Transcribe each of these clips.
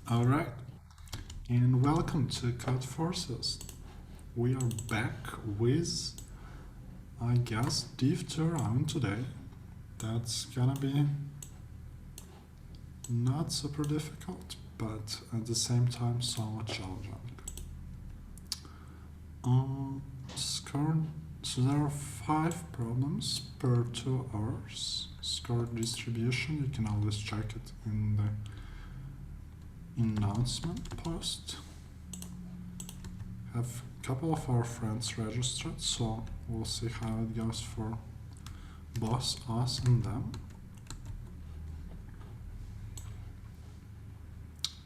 Alright, and welcome to Codeforces. We are back with, I guess, Div 2 round today. That's gonna be not super difficult, but at the same time somewhat challenging. So there are 5 problems per 2 hours. Score distribution, you can always check it in the announcement post. Have a couple of our friends registered, so we'll see how it goes for both us and them.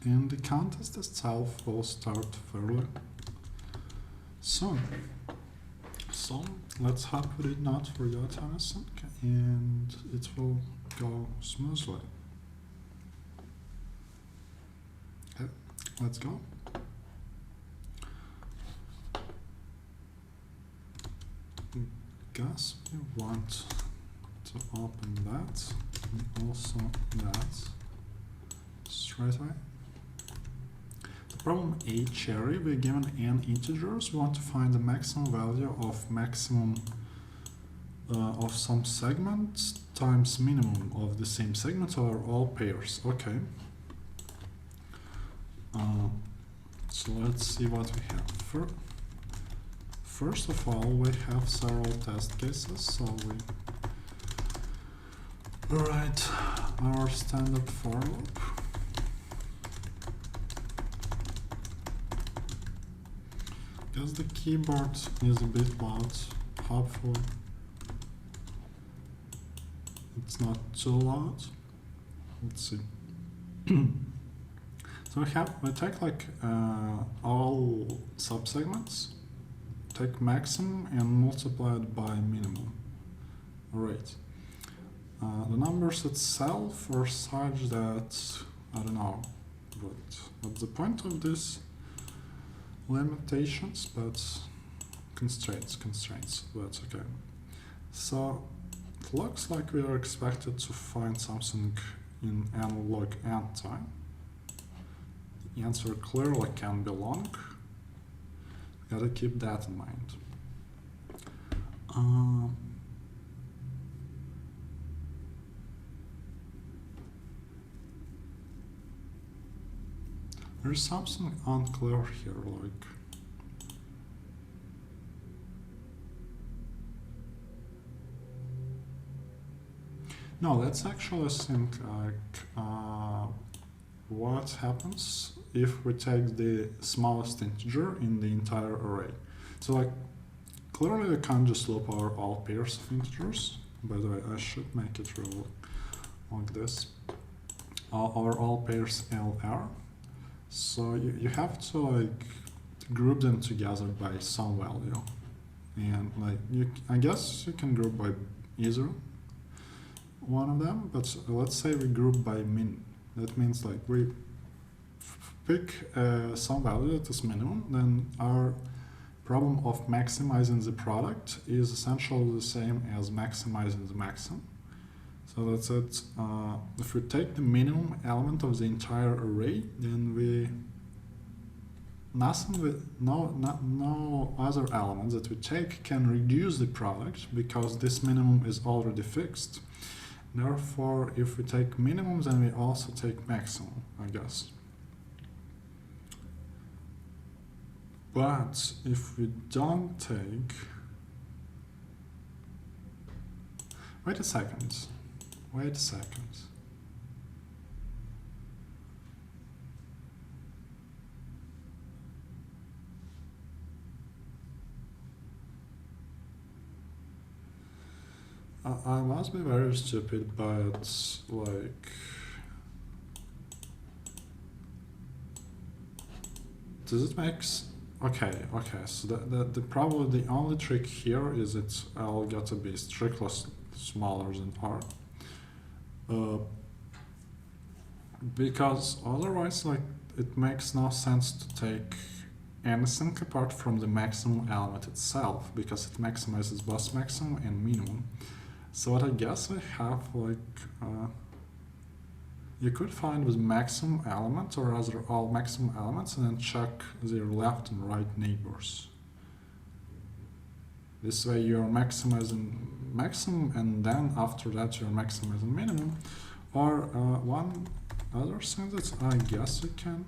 And the contest itself will start fairly soon. So let's hope we did not forget anything and it will go smoothly. Okay, let's go. Guess we want to open that and also that straight away. Problem A, cherry, we're given n integers. We want to find the maximum value of maximum of some segment times minimum of the same segment or all pairs. Okay. So let's see what we have. First of all, we have several test cases, so we write our standard for loop. Guess the keyboard is a bit loud. Hopefully it's not too loud. Let's see. So we take like all subsegments, take maximum and multiply it by minimum. Alright. The numbers itself are such that I don't know what's the point of this limitations, but constraints, that's okay. So it looks like we are expected to find something in n log n time. The answer clearly can be long. Gotta keep that in mind. There's something unclear here, like no, let's actually think like what happens if we take the smallest integer in the entire array. So like clearly we can't just loop over all pairs of integers. By the way, I should make it real like this. Over all pairs LR. So you have to like group them together by some value, and like I guess you can group by either one of them, but let's say we group by min. That means like we pick some value that is minimum, then our problem of maximizing the product is essentially the same as maximizing the maximum. So that's it. If we take the minimum element of the entire array, then no other element that we take can reduce the product because this minimum is already fixed. Therefore, if we take minimum, then we also take maximum, I guess. But if we don't take... Wait a second. I must be very stupid, but like... Does it make... Okay, so the probably the only trick here is it's L got to be strictly smaller than R. Because otherwise, like, it makes no sense to take anything apart from the maximum element itself, because it maximizes both maximum and minimum. So what I guess I have, like, you could find with maximum element, or rather all maximum elements, and then check their left and right neighbors. This way you're maximizing maximum, and then after that you're maximizing minimum. Or one other thing that I guess you can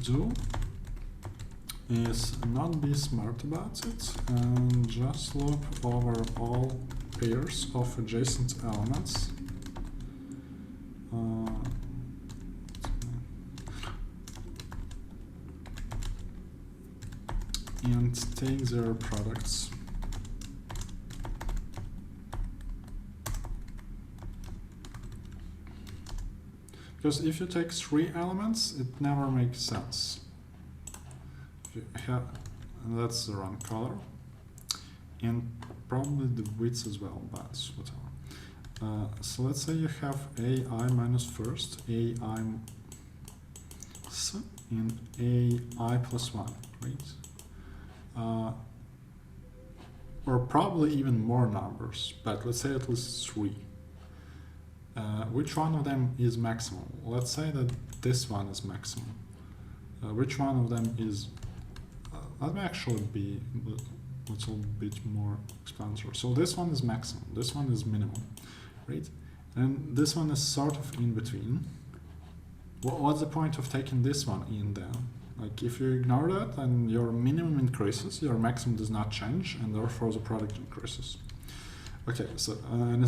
do is not be smart about it and just loop over all pairs of adjacent elements. And take their products. Because if you take 3 elements, it never makes sense. If you have, and that's the wrong color, and probably the width as well, but whatever. So let's say you have AI minus first, AI and AI plus 1, right? Or probably even more numbers, but let's say at least 3. Which one of them is maximum? Let's say that this one is maximum. Which one of them is... let me actually be a little bit more explanatory. So this one is maximum, this one is minimum, right? And this one is sort of in between. What's the point of taking this one in then? Like, if you ignore that and your minimum increases, your maximum does not change, and therefore the product increases. Okay, so in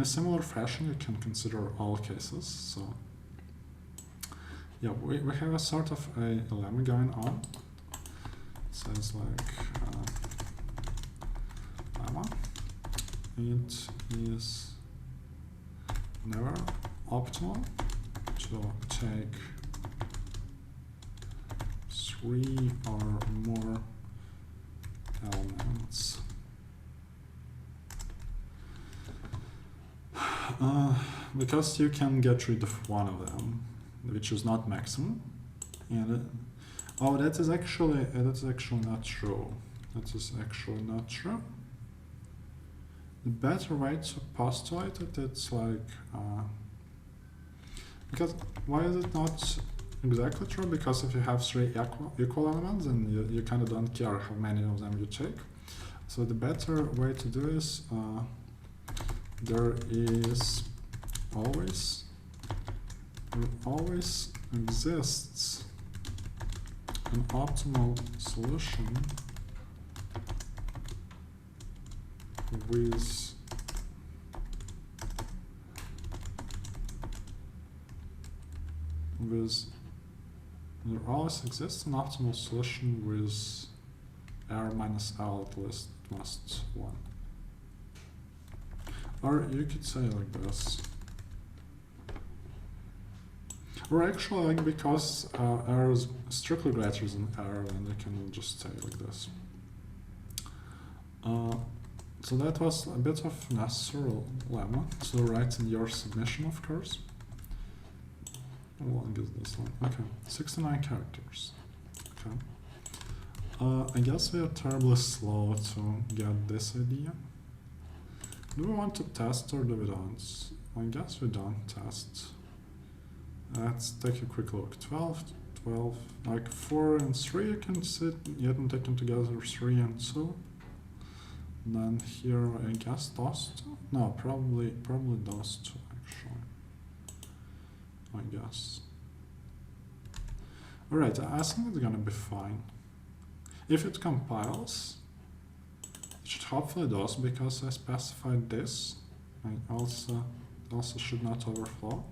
a similar fashion, you can consider all cases. So yeah, we have a sort of a lemma going on. It says like lemma. It is never optimal to take 3 or more elements. Because you can get rid of one of them, which is not maximum, and oh, that is actually not true. That is actually not true. The better way to postulate it, it's like because why is it not exactly true? Because if you have 3 equal elements, then you kind of don't care how many of them you take. So the better way to do is there always exists an optimal solution with there always exists an optimal solution with R minus L at least must 1. Or you could say like this. Or actually, like, because R is strictly greater than R, then you can just say like this. So that was a bit of necessary lemma to write in your submission, of course. How long is this one? Okay, 69 characters. Okay. I guess we are terribly slow to get this idea. Do we want to test or do we don't? I guess we don't test. Let's take a quick look. 12, like 4 and 3 you can see yet and taken together 3 and 2. And then here I guess those 2? No, probably those 2 actually. I guess. Alright, I think it's gonna be fine. If it compiles, it should hopefully does because I specified this. I also should not overflow.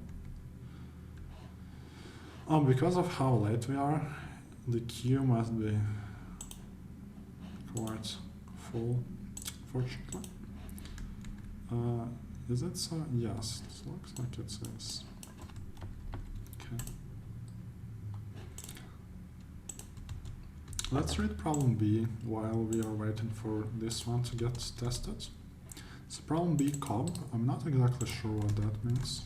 Oh, because of how late we are, the queue must be quite full, fortunately. Is it so? Yes, it looks like it is. Okay. Let's read problem B while we are waiting for this one to get tested. So problem B, Cobb. I'm not exactly sure what that means.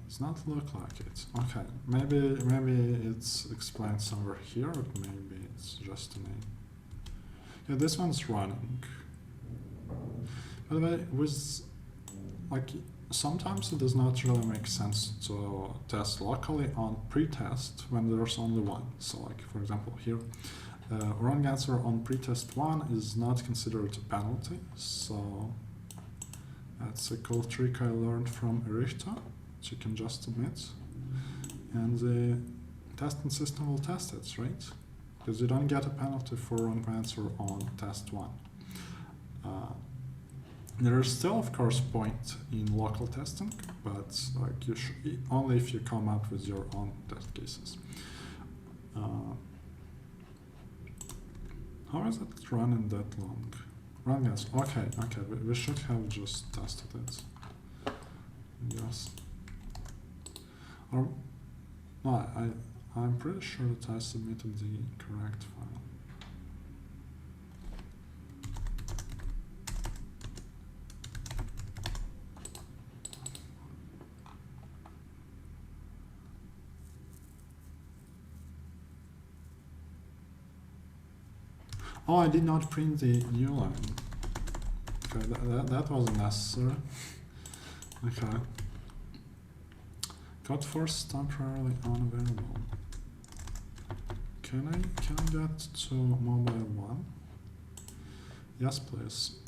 Does not look like it. Okay, maybe it's explained somewhere here, or maybe it's just a name. Yeah, this one's running. By the way, with like sometimes it does not really make sense to test locally on pretest when there's only one. So like for example here, wrong answer on pretest 1 is not considered a penalty. So that's a cool trick I learned from Erishta, which you can just submit, and the testing system will test it, right? Because you don't get a penalty for wrong answer on test 1. There is still, of course, point in local testing, but like you only if you come up with your own test cases. How is it running that long? Wrong answer. Okay, we should have just tested it. Yes. Or no, I'm pretty sure that I submitted the correct file. Oh, I did not print the new line. Okay, that wasn't necessary. Okay. Codeforces temporarily unavailable. Can I get to mobile 1? Yes, please.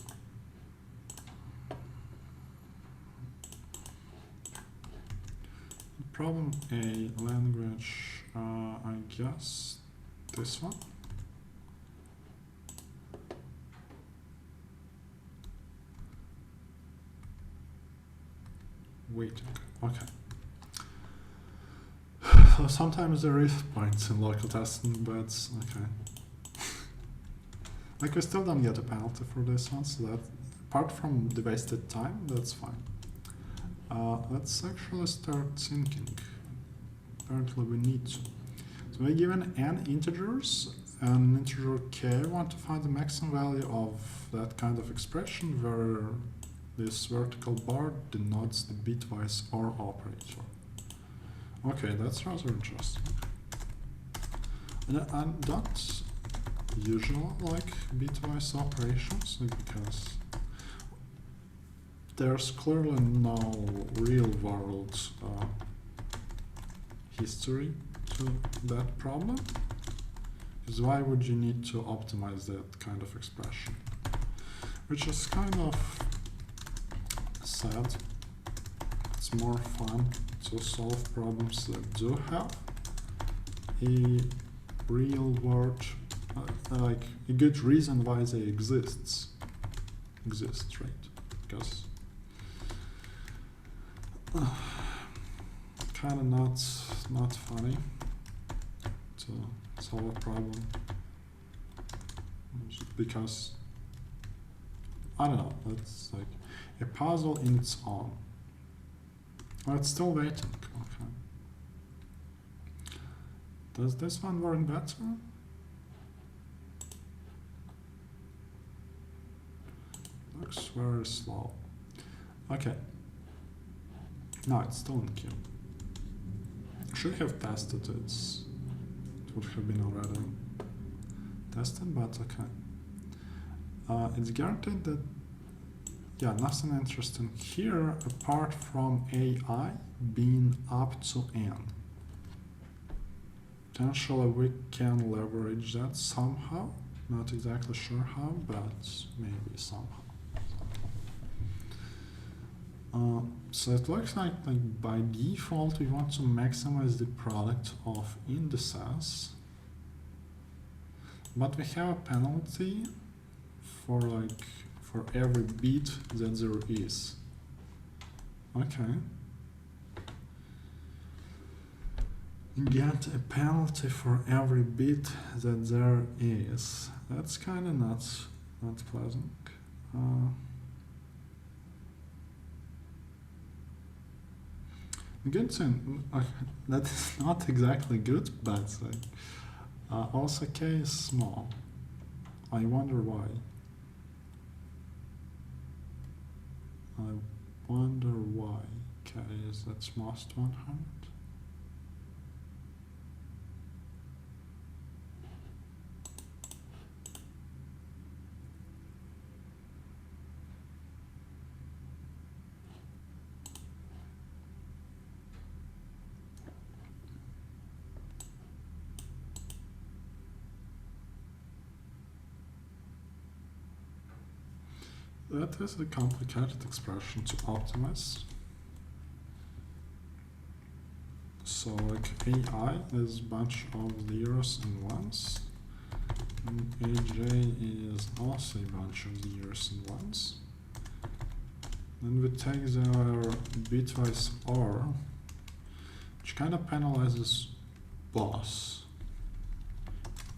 Problem A, language, I guess this one. Waiting, okay. So sometimes there is points in local testing, but okay. Like we still don't get a penalty for this one, so that apart from the wasted time, that's fine. Let's actually start thinking. Apparently we need to. So we're given n integers, and integer k, we want to find the maximum value of that kind of expression where this vertical bar denotes the bitwise OR operator. Okay, that's rather interesting. And I don't usually like bitwise operations because there's clearly no real world history to that problem. Because why would you need to optimize that kind of expression? Which is kind of sad. It's more fun to solve problems that do have a real world, like a good reason why they exist, right? Because kind of not funny to solve a problem because I don't know. It's like a puzzle in its own. Oh, it's still waiting. Okay. Does this one work better? Looks very slow. Okay. No, it's still in queue. Should have tested it. It would have been already tested, but okay. It's guaranteed that, yeah, nothing interesting here apart from AI being up to n. Potentially we can leverage that somehow. Not exactly sure how, but maybe somehow. So it looks like by default we want to maximize the product of indices, but we have a penalty for every bit that there is. Okay. Get a penalty for every bit that there is. That's kind of not pleasant. Good thing, that is not exactly good, but also k is small. I wonder why. I wonder why k is at most 100. that is a complicated expression to optimize. So like AI is a bunch of zeros and ones, and AJ is also a bunch of zeros and ones. Then we take our bitwise OR, which kind of penalizes boss.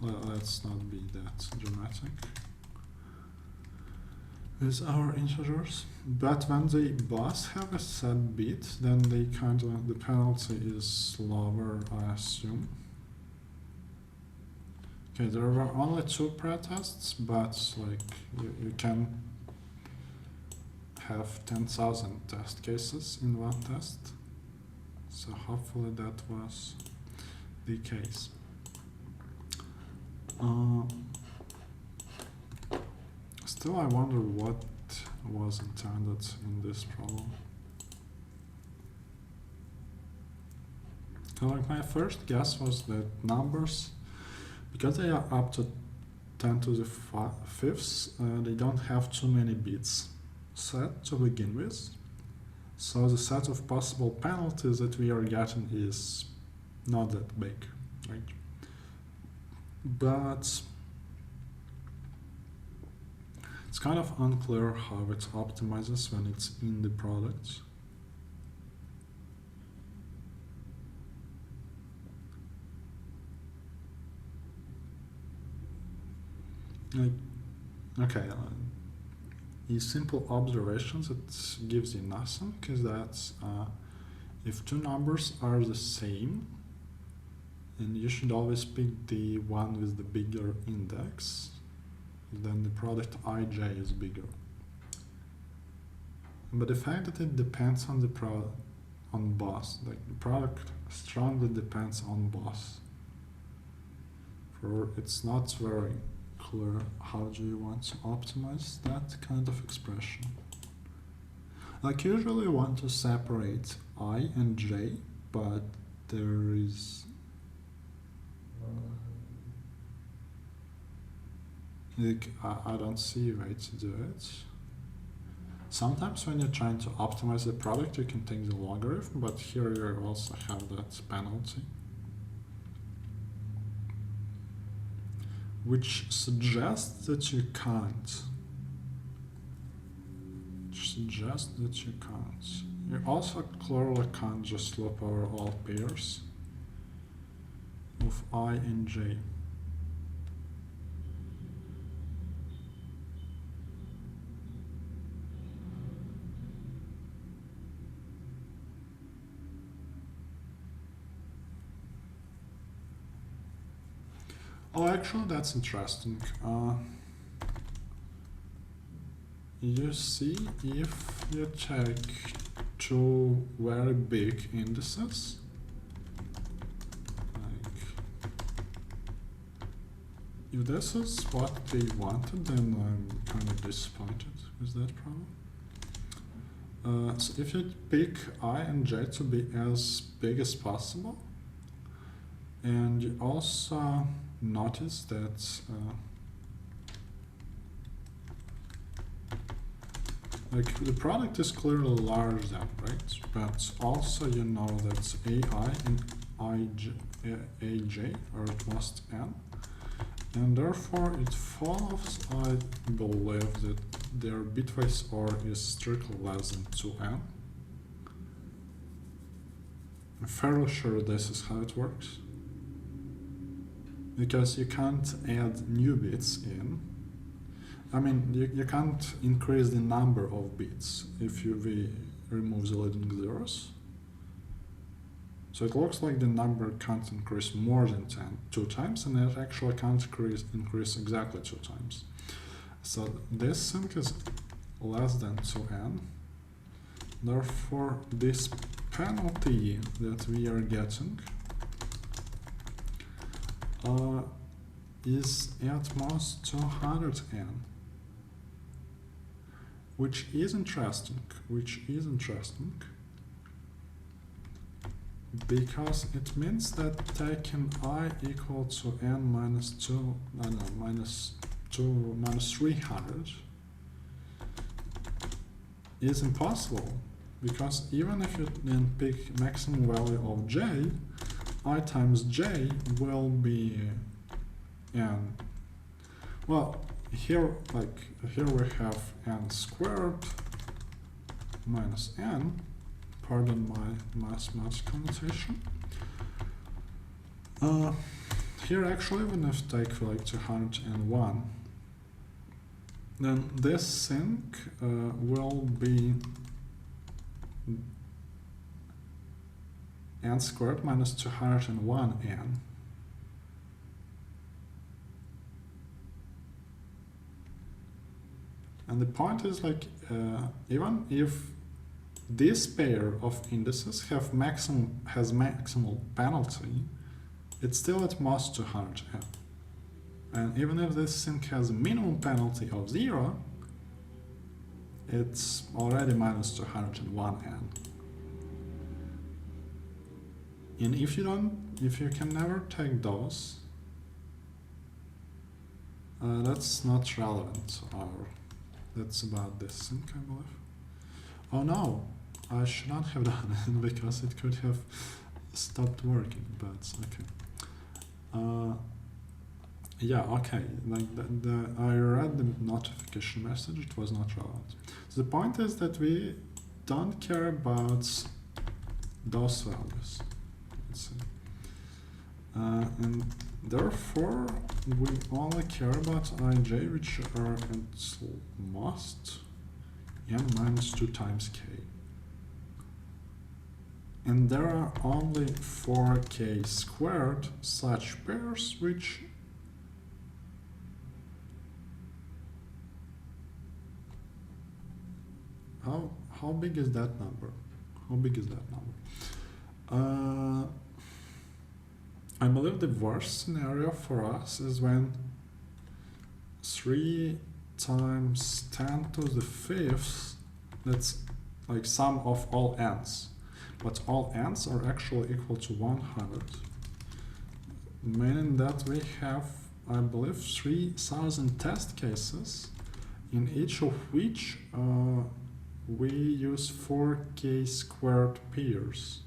Let's not be that dramatic with our integers. But when the boss have a set bit, then they the penalty is lower, I assume. Okay, there were only 2 pretests, but like you can have 10,000 test cases in one test. So hopefully that was the case. Still, I wonder what was intended in this problem. Like my first guess was that numbers, because they are up to 10 to the 5th, they don't have too many bits set to begin with. So the set of possible penalties that we are getting is not that big, right? But it's kind of unclear how it optimizes when it's in the product. Okay, the simple observations it gives you nothing is that if 2 numbers are the same, and you should always pick the one with the bigger index, then the product ij is bigger. But the fact that it depends on the boss, like the product strongly depends on boss. For it's not very clear how do you want to optimize that kind of expression. Like usually you want to separate I and j, but there is like I don't see a way to do it. Sometimes when you're trying to optimize the product you can take the logarithm, but here you also have that penalty, which suggests that you can't. You also clearly can't just loop over all pairs of I and j. Oh, actually, that's interesting. You see, if you take 2 very big indices, like if this is what they wanted, then I'm kind of disappointed with that problem. So if you pick I and j to be as big as possible, and you also notice that like the product is clearly larger than, right? But also you know that AI and AJ are at most n, and therefore it follows, I believe, that their bitwise OR is strictly less than 2n. I'm fairly sure this is how it works, because you can't add new bits in. I mean, you can't increase the number of bits if we remove the leading zeros. So it looks like the number can't increase more than 2 times, and it actually can't increase exactly 2 times. So this sync is less than 2n. Therefore, this penalty that we are getting is at most 200n, which is interesting, because it means that taking I equal to n minus 2, minus 300 is impossible, because even if you then pick maximum value of j, I times j will be n. Well, here we have n squared minus n, pardon my mathematical notation. Here actually, even if you take like 201, then this sink will be n squared minus 201n. And the point is, like, even if this pair of indices has maximal penalty, it's still at most 200n. And even if this sink has a minimum penalty of 0, it's already minus 201n. And if you can never take those, that's not relevant, or that's about this sink, I believe. Oh no, I should not have done it because it could have stopped working, but it's okay. Yeah, okay, like I read the notification message, it was not relevant. So the point is that we don't care about those values, let's see. And therefore, we only care about ij, which are at most n minus 2 times k. And there are only 4k squared such pairs, which how big is that number? How big is that number? I believe the worst scenario for us is when 3 times 10 to the 5th, that's like sum of all n's. But all n's are actually equal to 100, meaning that we have, I believe, 3000 test cases, in each of which we use 4k squared pairs.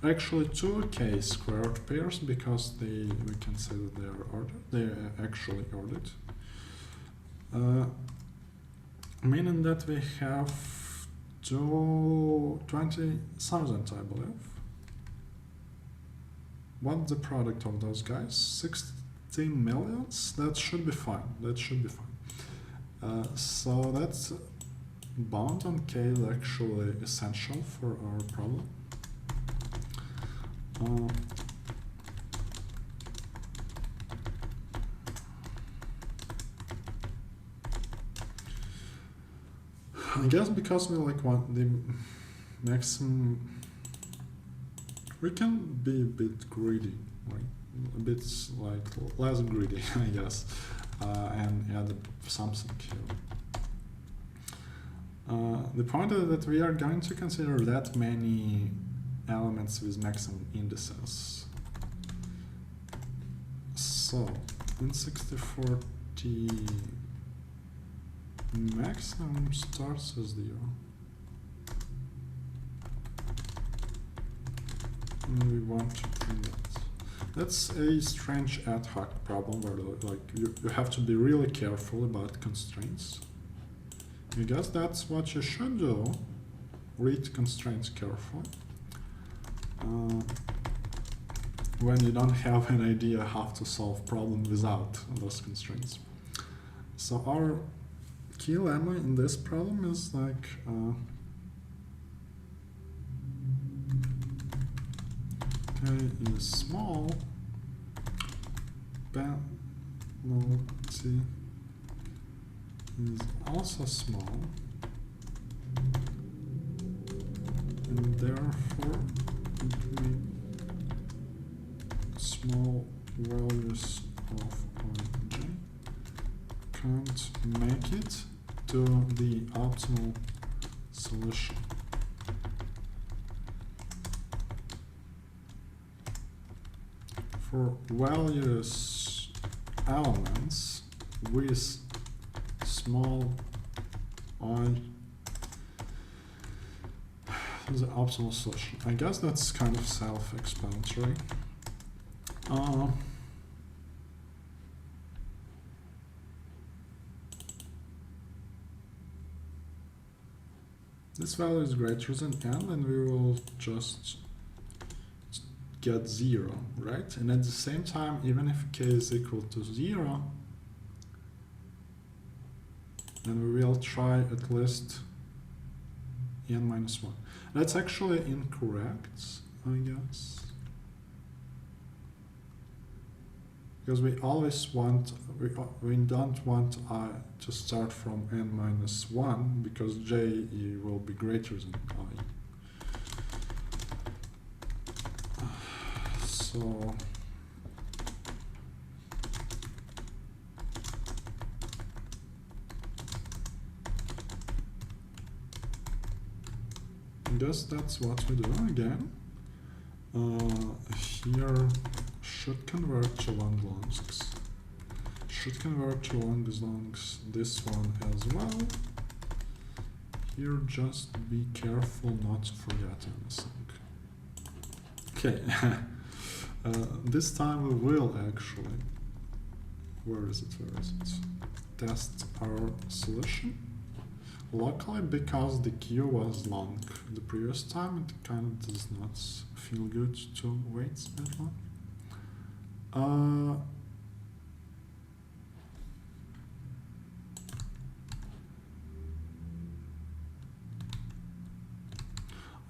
Actually 2k squared pairs, because we can say that they are ordered. They are actually ordered. Meaning that we have 20,000, I believe. What's the product of those guys? 16 millions? That should be fine. That should be fine. So that's bound on k is actually essential for our problem. I guess because we like want the maximum, we can be a bit greedy, right? A bit like less greedy, I guess, and add something here. The point is that we are going to consider that many elements with maximum indices. So in 6040, maximum starts as 0. And we want to print that. That's a strange ad hoc problem where like you have to be really careful about constraints. I guess that's what you should do. Read constraints carefully. When you don't have an idea how to solve problem without those constraints. So our key lemma in this problem is like k is small, penalty is also small, and therefore between small values of ij can't make it to the optimal solution. For values elements with small I the optimal solution. I guess that's kind of self-explanatory. This value is greater than n, and we will just get 0, right? And at the same time, even if k is equal to 0, then we will try at least n minus 1. That's actually incorrect, I guess. Because we always want, we don't want I to start from n minus 1, because j will be greater than I. So I guess that's what we do again. Here should convert to long longs. Should convert to longs this one as well. Here just be careful not to forget anything. Okay. This time we will actually, where is it, test our solution locally, because the queue was long the previous time. It kind of does not feel good to wait that long.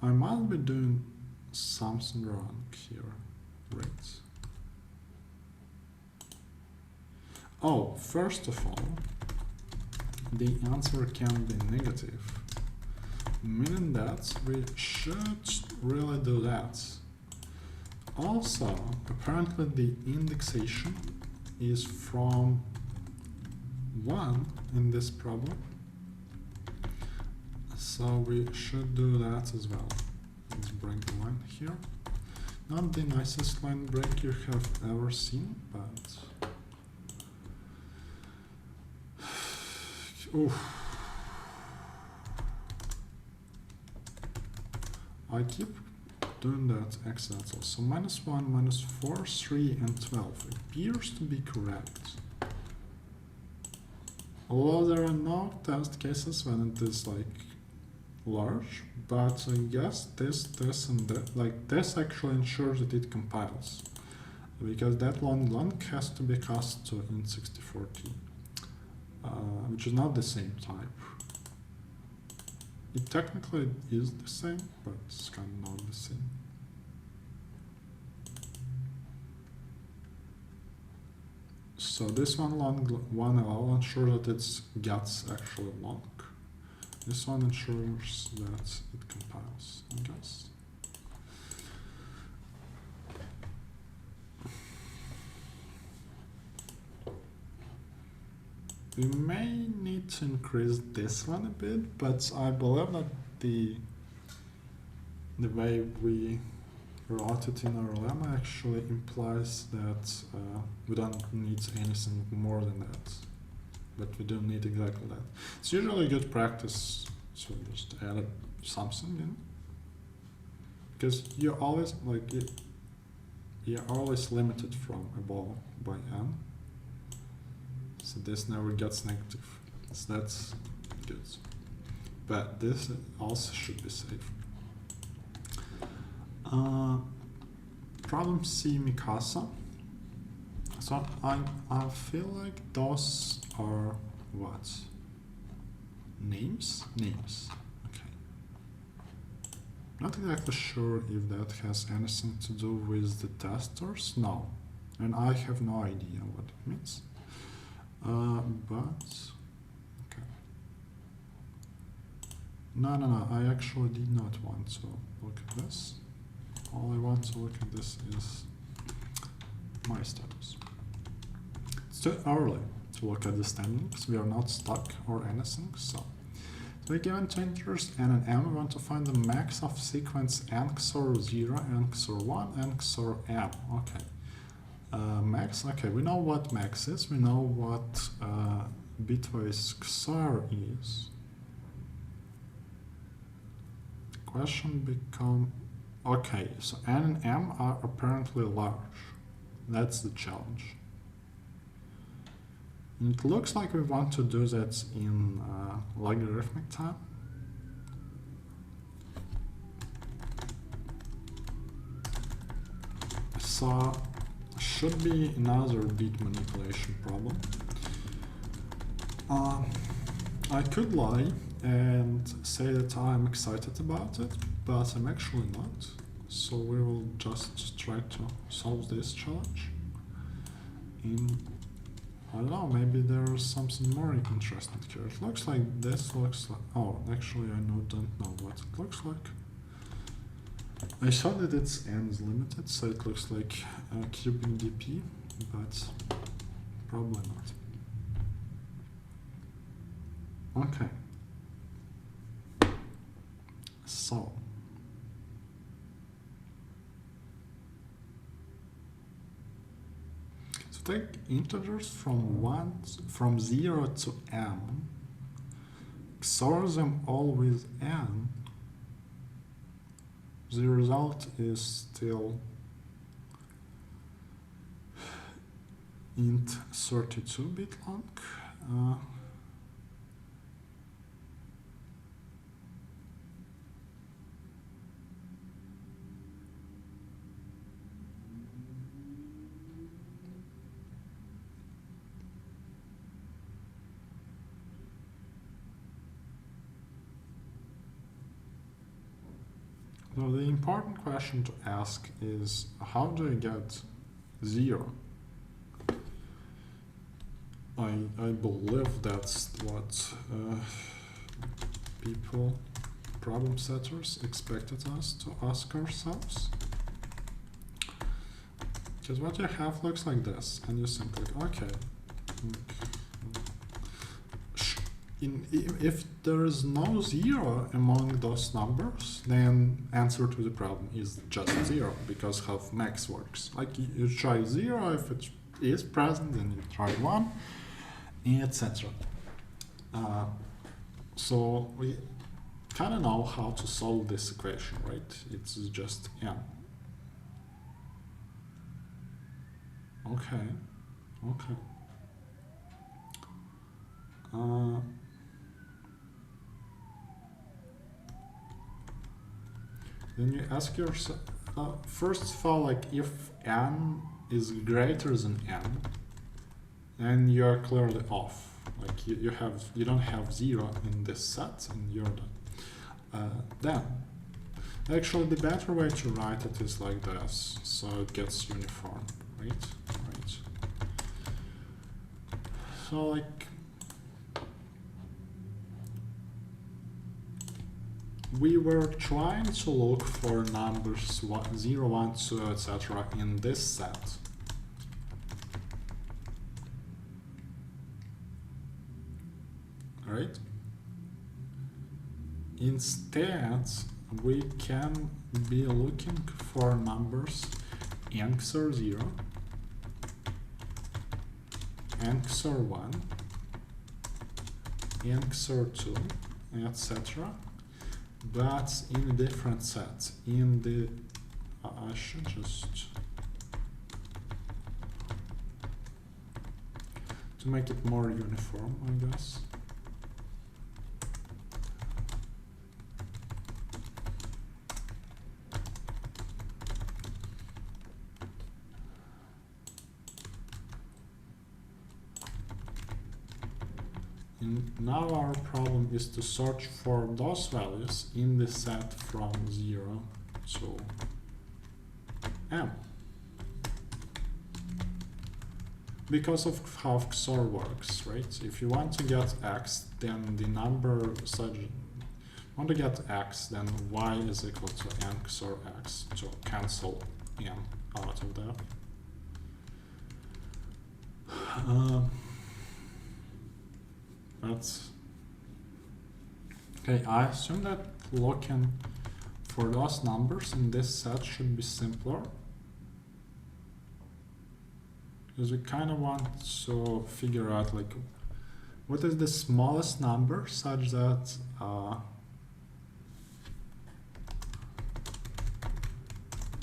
I might be doing something wrong here. Right. Oh, first of all, the answer can be negative, meaning that we should really do that. Also, apparently the indexation is from 1 in this problem, so we should do that as well. Let's break the line here. Not the nicest line break you have ever seen, but oof. I keep doing that accidentally. So -1, -4, 3, and 12 appears to be correct. Although there are no test cases when it is like large, but I guess this, and that, like this actually ensures that it compiles, because that long has to be cast to int64t, which is not the same type. It technically is the same, but it's kind of not the same. So this one LL ensures that it gets actually long. This one ensures that it compiles, I guess. We may need to increase this one a bit, but I believe that the way we wrote it in our lemma actually implies that we don't need anything more than that. But we don't need exactly that. It's usually good practice to just add something in, because you're always you're always limited from above by n. So this never gets negative. So that's good. But this also should be safe. Problem C, Mikasa. So I feel like those are what? Names? Names. Okay. Not exactly sure if that has anything to do with the testers. No. And I have no idea what it means. But okay. No, I actually did not want to look at this. All I want to look at this is my status. It's too early to look at the standings. We are not stuck or anything, so we're given two integers n and m. We want to find the max of sequence n XOR 0, n XOR 1, n XOR m. Okay. Max, okay, we know what max is, we know what bitwise XOR is. The question become, okay, so n and m are apparently large. That's the challenge. And it looks like we want to do that in logarithmic time. So should be another bit manipulation problem. I could lie and say that I'm excited about it, but I'm actually not. So we will just try to solve this challenge. I don't know, maybe there's something more interesting here. It looks like this looks like, oh, actually I don't know what it looks like. I saw that its n is limited, so it looks like cubing dp, but probably not. Okay. So take integers from 0 to m, XOR them all with n. The result is still int 32-bit long. So the important question to ask is, how do I get 0? I believe that's what people, problem setters, expected us to ask ourselves. Because what you have looks like this, and you think like, okay, if there is no 0 among those numbers, then answer to the problem is just 0, because how max works. Like you try 0, if it is present, then you try 1, etc. So we kind of know how to solve this equation, right? It's just n. Okay. Then you ask yourself, first of all, like if n is greater than n, then you are clearly off. Like you don't have 0 in this set, and you're done. Then, actually, the better way to write it is like this, so it gets uniform, right? So like, we were trying to look for numbers 0, 1, 2, etc. in this set. Right? Instead, we can be looking for numbers n XOR 0, n XOR 1, n XOR 2, etc. but in different sets. In the I should just to make it more uniform, I guess. And now our problem is to search for those values in the set from 0 to m. Because of how XOR works, right? If you want to get x, then the number such want to get x, then y is equal to n XOR x to cancel n out of that. Okay, I assume that looking for those numbers in this set should be simpler, because we kind of want to figure out like what is the smallest number such that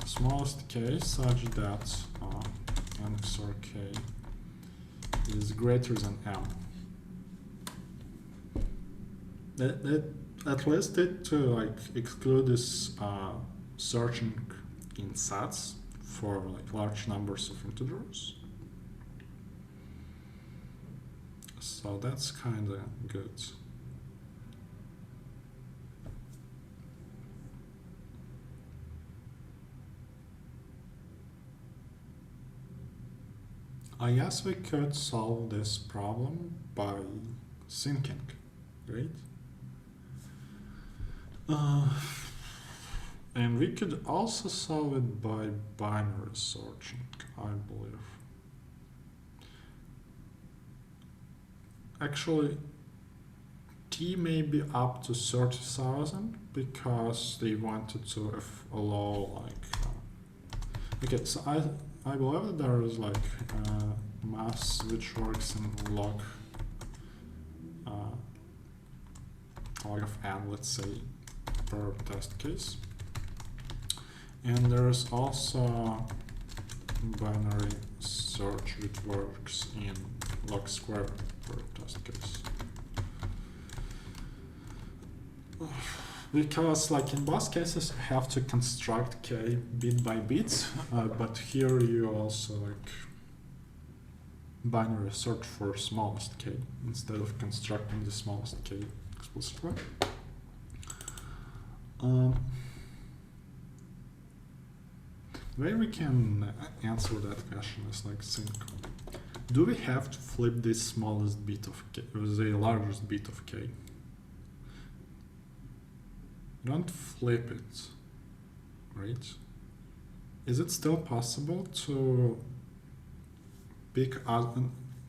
smallest k such that n XOR k is greater than m. At least it to like exclude this searching in sets for like large numbers of integers. So that's kind of good. I guess we could solve this problem by syncing, right? And we could also solve it by binary searching, I believe. Actually, T may be up to 30,000 because they wanted to allow like. Okay, so I believe that there is like math which works in log of n, let's say, per test case. And there's also binary search which works in log square per test case. Because like in both cases you have to construct k bit by bit, but here you also like binary search for smallest k instead of constructing the smallest k explicitly. The way we can answer that question is like think, do we have to flip this smallest bit of k, or the largest bit of k? Don't flip it, right? Is it still possible to pick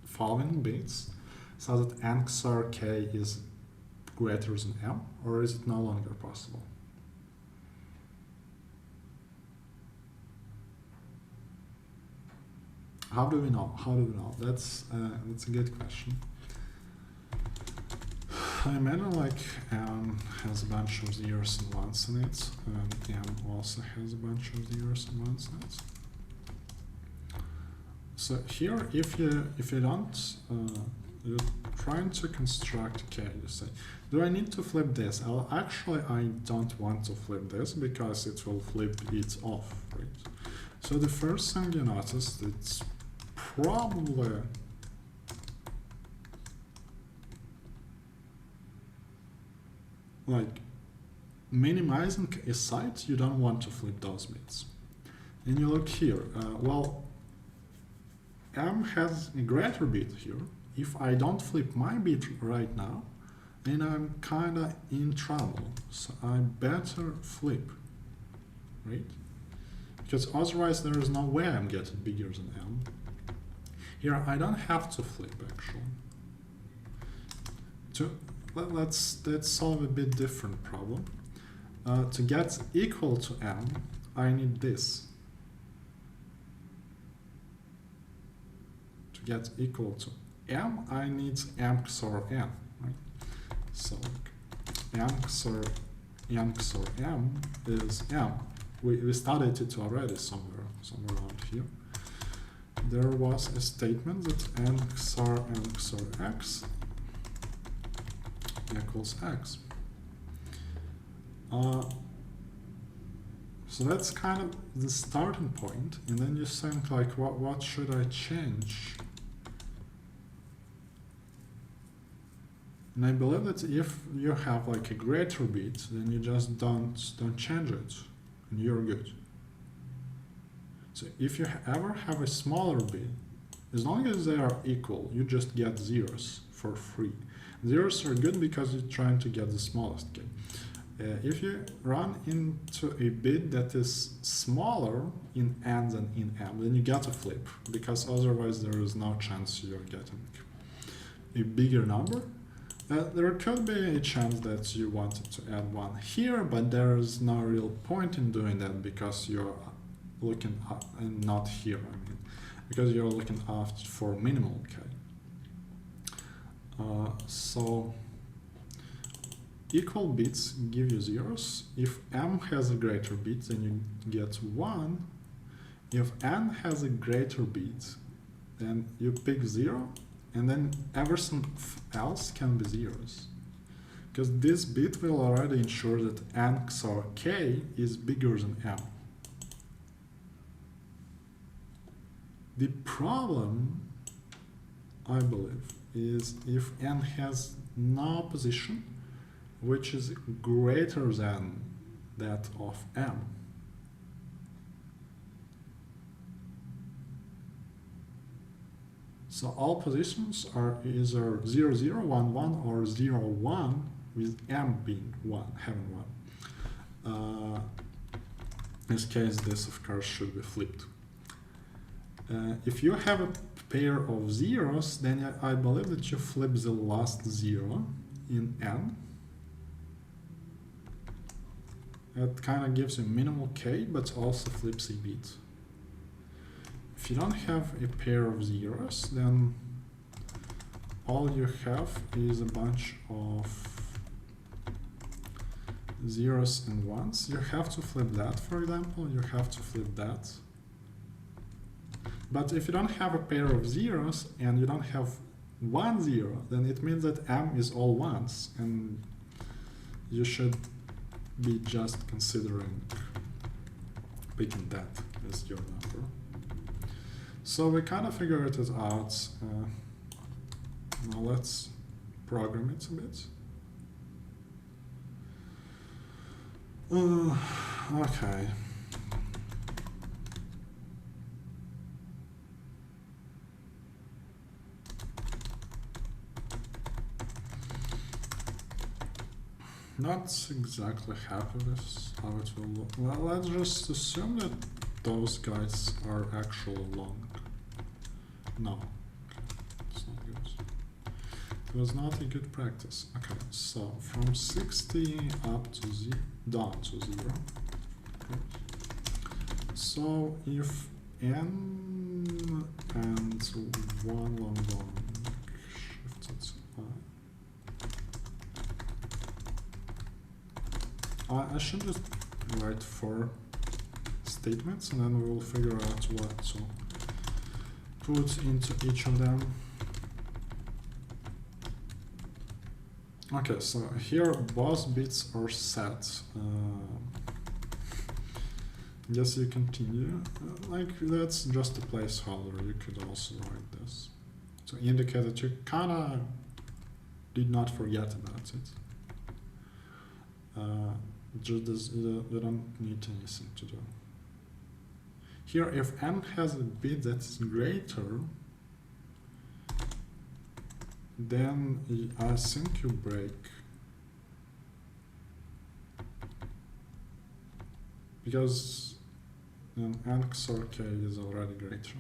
following bits so that n XOR k is greater than m, or is it no longer possible? How do we know? How do we know? That's a good question. I imagine like m has a bunch of zeros and ones in it, and m also has a bunch of zeros and ones in it. So here, if you don't, you're trying to construct k, you say, do I need to flip this? Actually, I don't want to flip this because it will flip it off, right? So the first thing you notice, it's probably like minimizing aside, you don't want to flip those bits. And you look here, well, m has a greater bit here. If I don't flip my bit right now, then I'm kinda in trouble. So I better flip, right? Because otherwise there is no way I'm getting bigger than m. Here I don't have to flip actually. Let's solve a bit different problem. To get equal to m, I need this. To get equal to m, I need m XOR n, right? So m XOR m is m. We studied it already somewhere around here. There was a statement that n XOR x equals x. So that's kind of the starting point, and then you think like, what should I change? And I believe that if you have like a greater bit, then you just don't change it, and you're good. So if you ever have a smaller bit, as long as they are equal, you just get zeros for free. Zeros are good because you're trying to get the smallest k. If you run into a bit that is smaller in n than in m, then you get a flip, because otherwise there is no chance you're getting a bigger number. There could be a chance that you wanted to add one here, but there is no real point in doing that because you're looking up and not here, I mean, because you're looking out for minimal k. So equal bits give you zeros. If m has a greater bit, then you get 1. If n has a greater bit, then you pick 0, and then everything else can be zeros. Because this bit will already ensure that n XOR k is bigger than m. The problem, I believe, is if n has no position which is greater than that of m. So all positions are either 0, 0, 1, 1 or 0, 1 with m being 1, having 1. In this case, this of course should be flipped. If you have a pair of zeros, then I believe that you flip the last 0 in n. That kind of gives you minimal k, but also flips a bit. If you don't have a pair of zeros, then all you have is a bunch of zeros and ones. You have to flip that, for example. You have to flip that. But if you don't have a pair of zeros and you don't have 1 0, then it means that m is all ones, and you should be just considering picking that as your number. So we kind of figured it out. Now let's program it a bit. Okay. Not exactly happy with how it will look. Well, let's just assume that those guys are actually long. No, it's not good. It was not a good practice. Okay, so from 60 up to down to 0. Okay. So if n and 1 long shifted I should just write 4 statements, and then we will figure out what to put into each of them. Okay, so here both bits are set. Yes, you continue. Like, that's just a placeholder. You could also write this to indicate that you kinda did not forget about it. Just you don't need anything to do. Here, if n has a bit that's greater, then I think you break. Because n XOR k is already greater.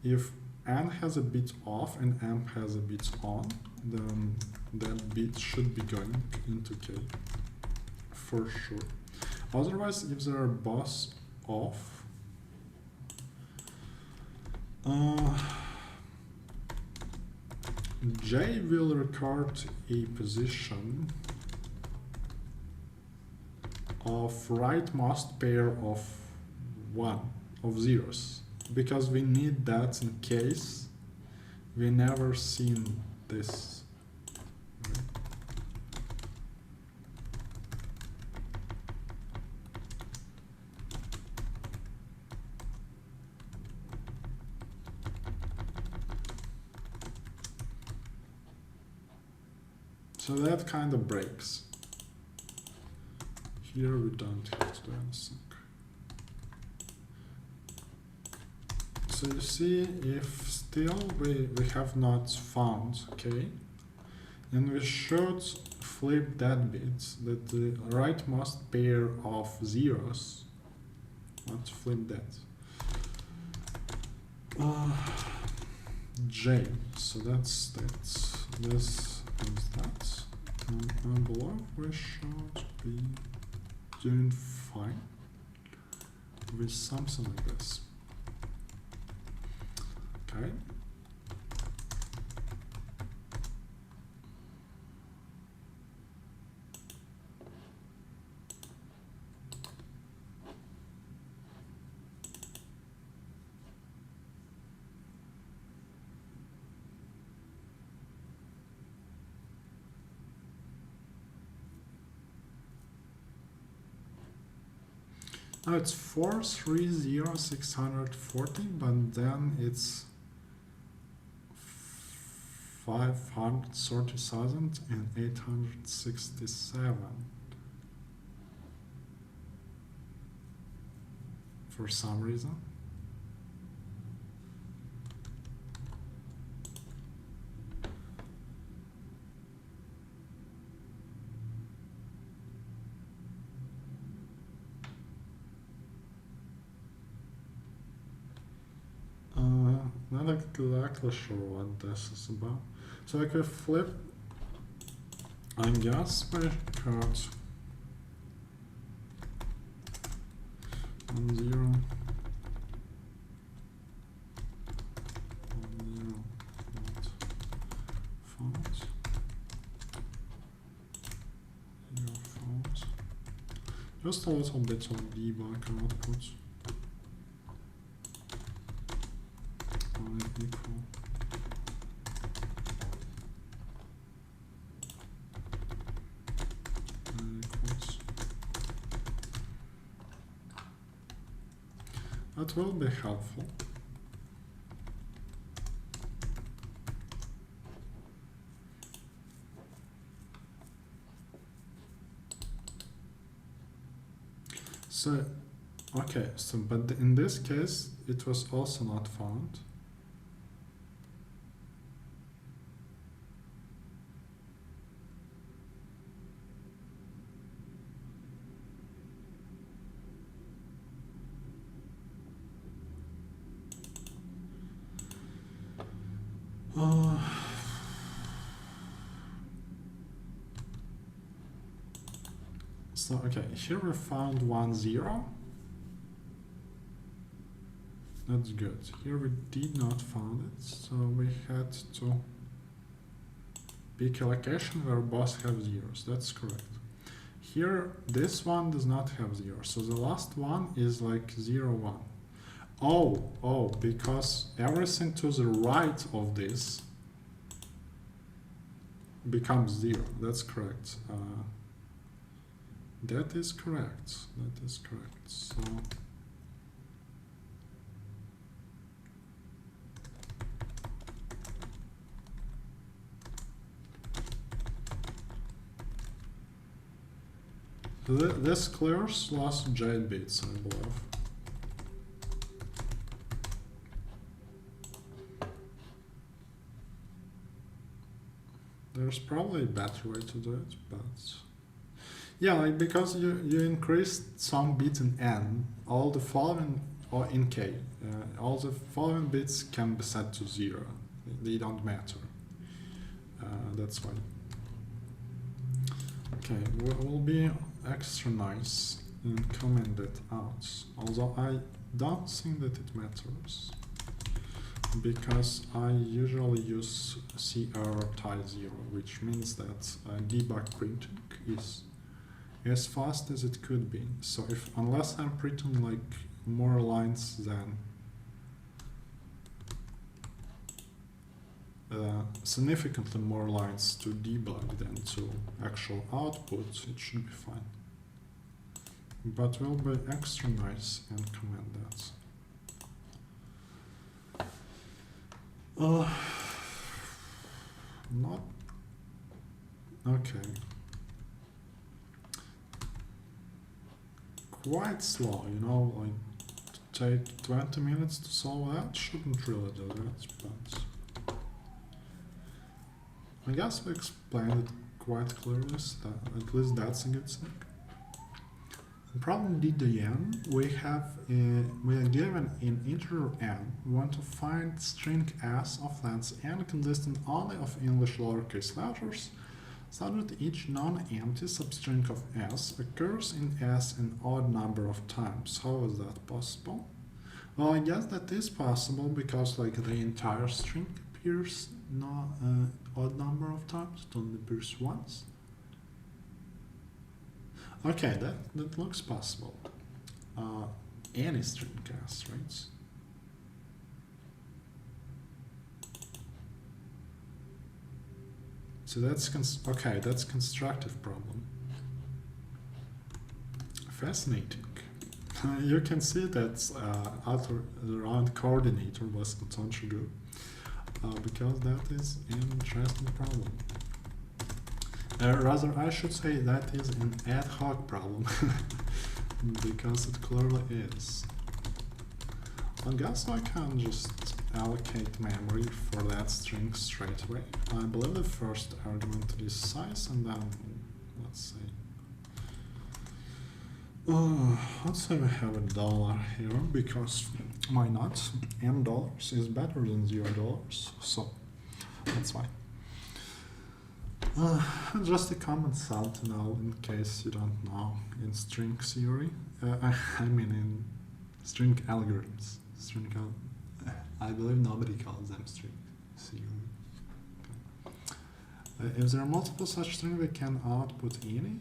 If n has a bit off and m has a bit on, then that bit should be going into k for sure. Otherwise, if they are both off, J will record a position of rightmost pair of zeros, because we need that in case we never seen this. So that kind of breaks. Here we don't have to do anything. So you see, if still we have not found k, then we should flip that bit, that the rightmost pair of zeros. Let's flip that. J. So that's this is that. And below we should be doing fine with something like this. Okay. Oh, it's 430,640, but then it's 530,867 for some reason. Not exactly sure what this is about. So like we flip, I guess we cut 1 0 not font 0 font. Just a little bit of debug output. Equal equals. That will be helpful. So, okay, so but in this case, it was also not found. So, okay, here we found 1 0. That's good. Here we did not find it, so we had to pick a location where both have zeros. That's correct. Here, this one does not have zero, so the last one is like 0 1. Oh, because everything to the right of this becomes 0. That's correct. That is correct. That is correct. So this clears last j bits, I believe. There's probably a better way to do it, but yeah, like because you increased some bit in n, all the following, or in k, all the following bits can be set to 0. They don't matter. That's why. Okay, we'll be extra nice and comment it out, although I don't think that it matters, because I usually use CR tie 0, which means that debug printing is as fast as it could be. So unless I'm printing like more lines than significantly more lines to debug than to actual output, it should be fine. But we'll be extra nice and comment that. Not okay. Quite slow, you know, like to take 20 minutes to solve that shouldn't really do that, but I guess we explained it quite clearly, so at least that's a good thing. In problem D, Diane, we are given in integer n, we want to find string s of length n consisting only of English lowercase letters, so that each non-empty substring of s occurs in s an odd number of times. How is that possible? Well, I guess that is possible because like the entire string appears odd number of times, it only appears once. Okay, that looks possible. Any string s, right? So that's constructive problem. Fascinating. You can see that outer round coordinator was control because that is an interesting problem. Rather, I should say that is an ad hoc problem because it clearly is. I guess I can just allocate memory for that string straight away. I believe the first argument is size, and then let's say we have a dollar here because why not? $M is better than $0, so that's why. Just a common thought to know in case you don't know in string theory. I mean in string algorithms. I believe nobody calls them string theory. Okay. If there are multiple such strings, we can output any.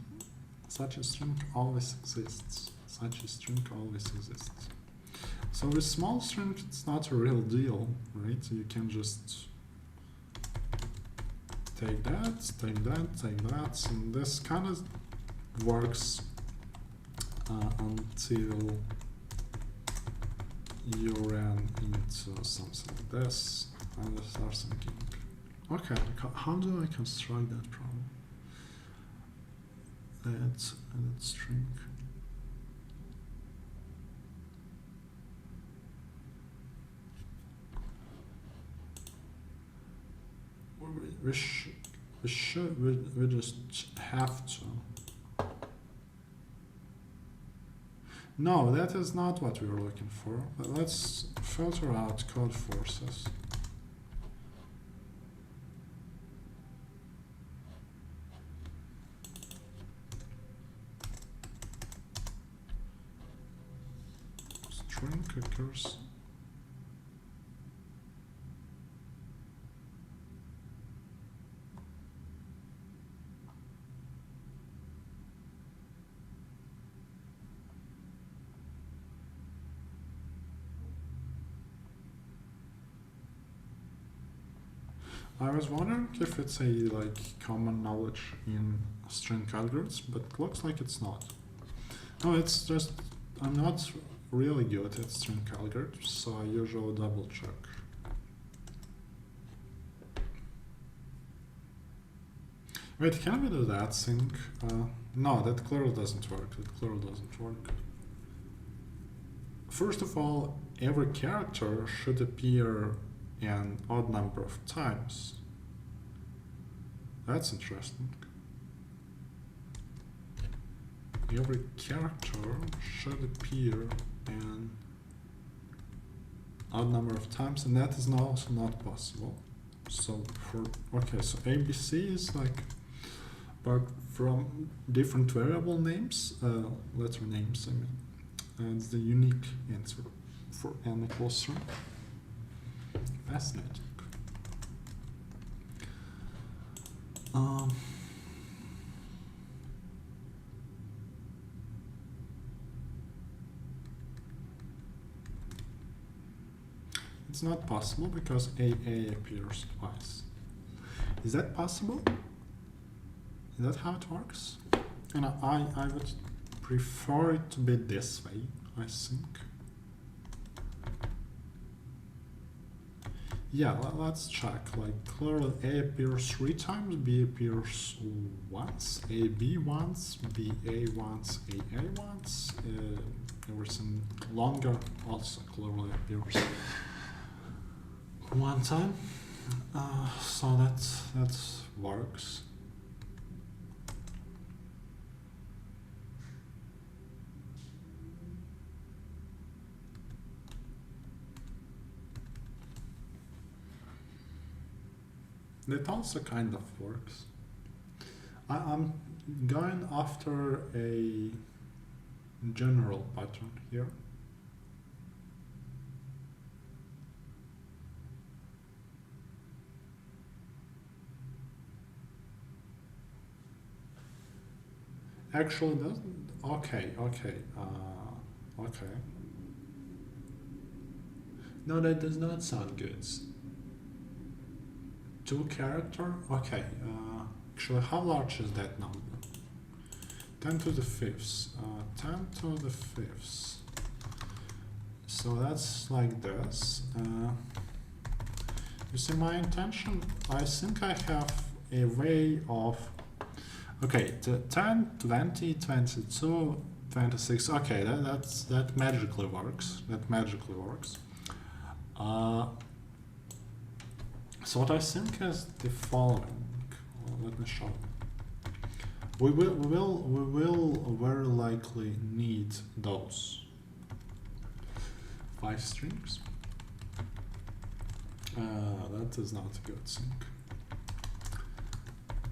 Such a string always exists. Such a string always exists. So with small string, it's not a real deal, right? You can just take that, and this kind of works until you ran into something like this, and you start thinking, okay, how do I construct that problem? That string. We just have to. No, that is not what we were looking for. But let's filter out Codeforces. String occurs. I was wondering if it's a common knowledge in string algorithms, but it looks like it's not. No, it's just I'm not really good at string algorithms, so I usually double check. Wait, can we do that thing? No, that clearly doesn't work. First of all, every character should appear an odd number of times. That's interesting. Every character should appear an odd number of times, and that is also not possible. So so ABC is but from different variable names, letter names, I mean, and the unique answer for n equals 3. Fascinating. It's not possible because AA appears twice. Is that possible? Is that how it works? And I would prefer it to be this way, I think. Yeah, let's check. Clearly A appears 3 times, B appears once, AB once, BA once, AA once. Everything longer also clearly appears 1 time. So that works. That also kind of works. I'm going after a general pattern here. Actually doesn't. Okay. No, that does not sound good. 2 character. Okay. Actually, how large is that number? 10 to the 5th. 10 to the 5th. so that's like this. You see my intention? I think I have a way of, okay, 10, 20, 22, 26. Okay, that magically works. That magically works. So what I think is the following. Well, let me show you. We will very likely need those 5 strings. That is not a good thing.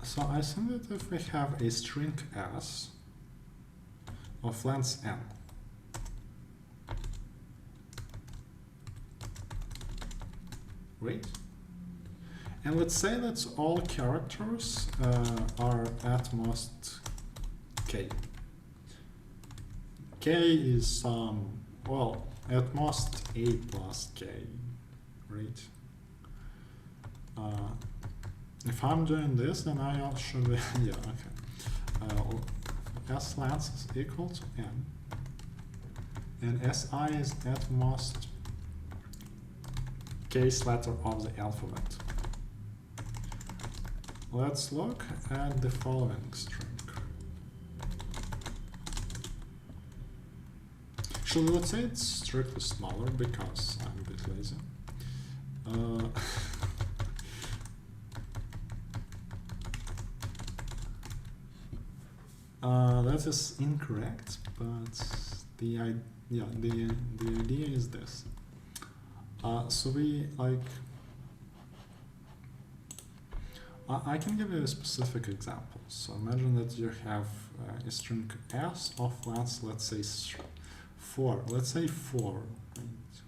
So I think that if we have a string s of length n, right? And let's say that all characters are at most k. K is well, at most a plus k, right? If I'm doing this, then I should be, yeah, okay. S length is equal to n, and Si is at most case letter of the alphabet. Let's look at the following string. Actually, let's say it's strictly smaller because I'm a bit lazy. That is incorrect, but the idea is this. So we like. I can give you a specific example. So imagine that you have a string s of length, let's say 4. Let's say 4. Right?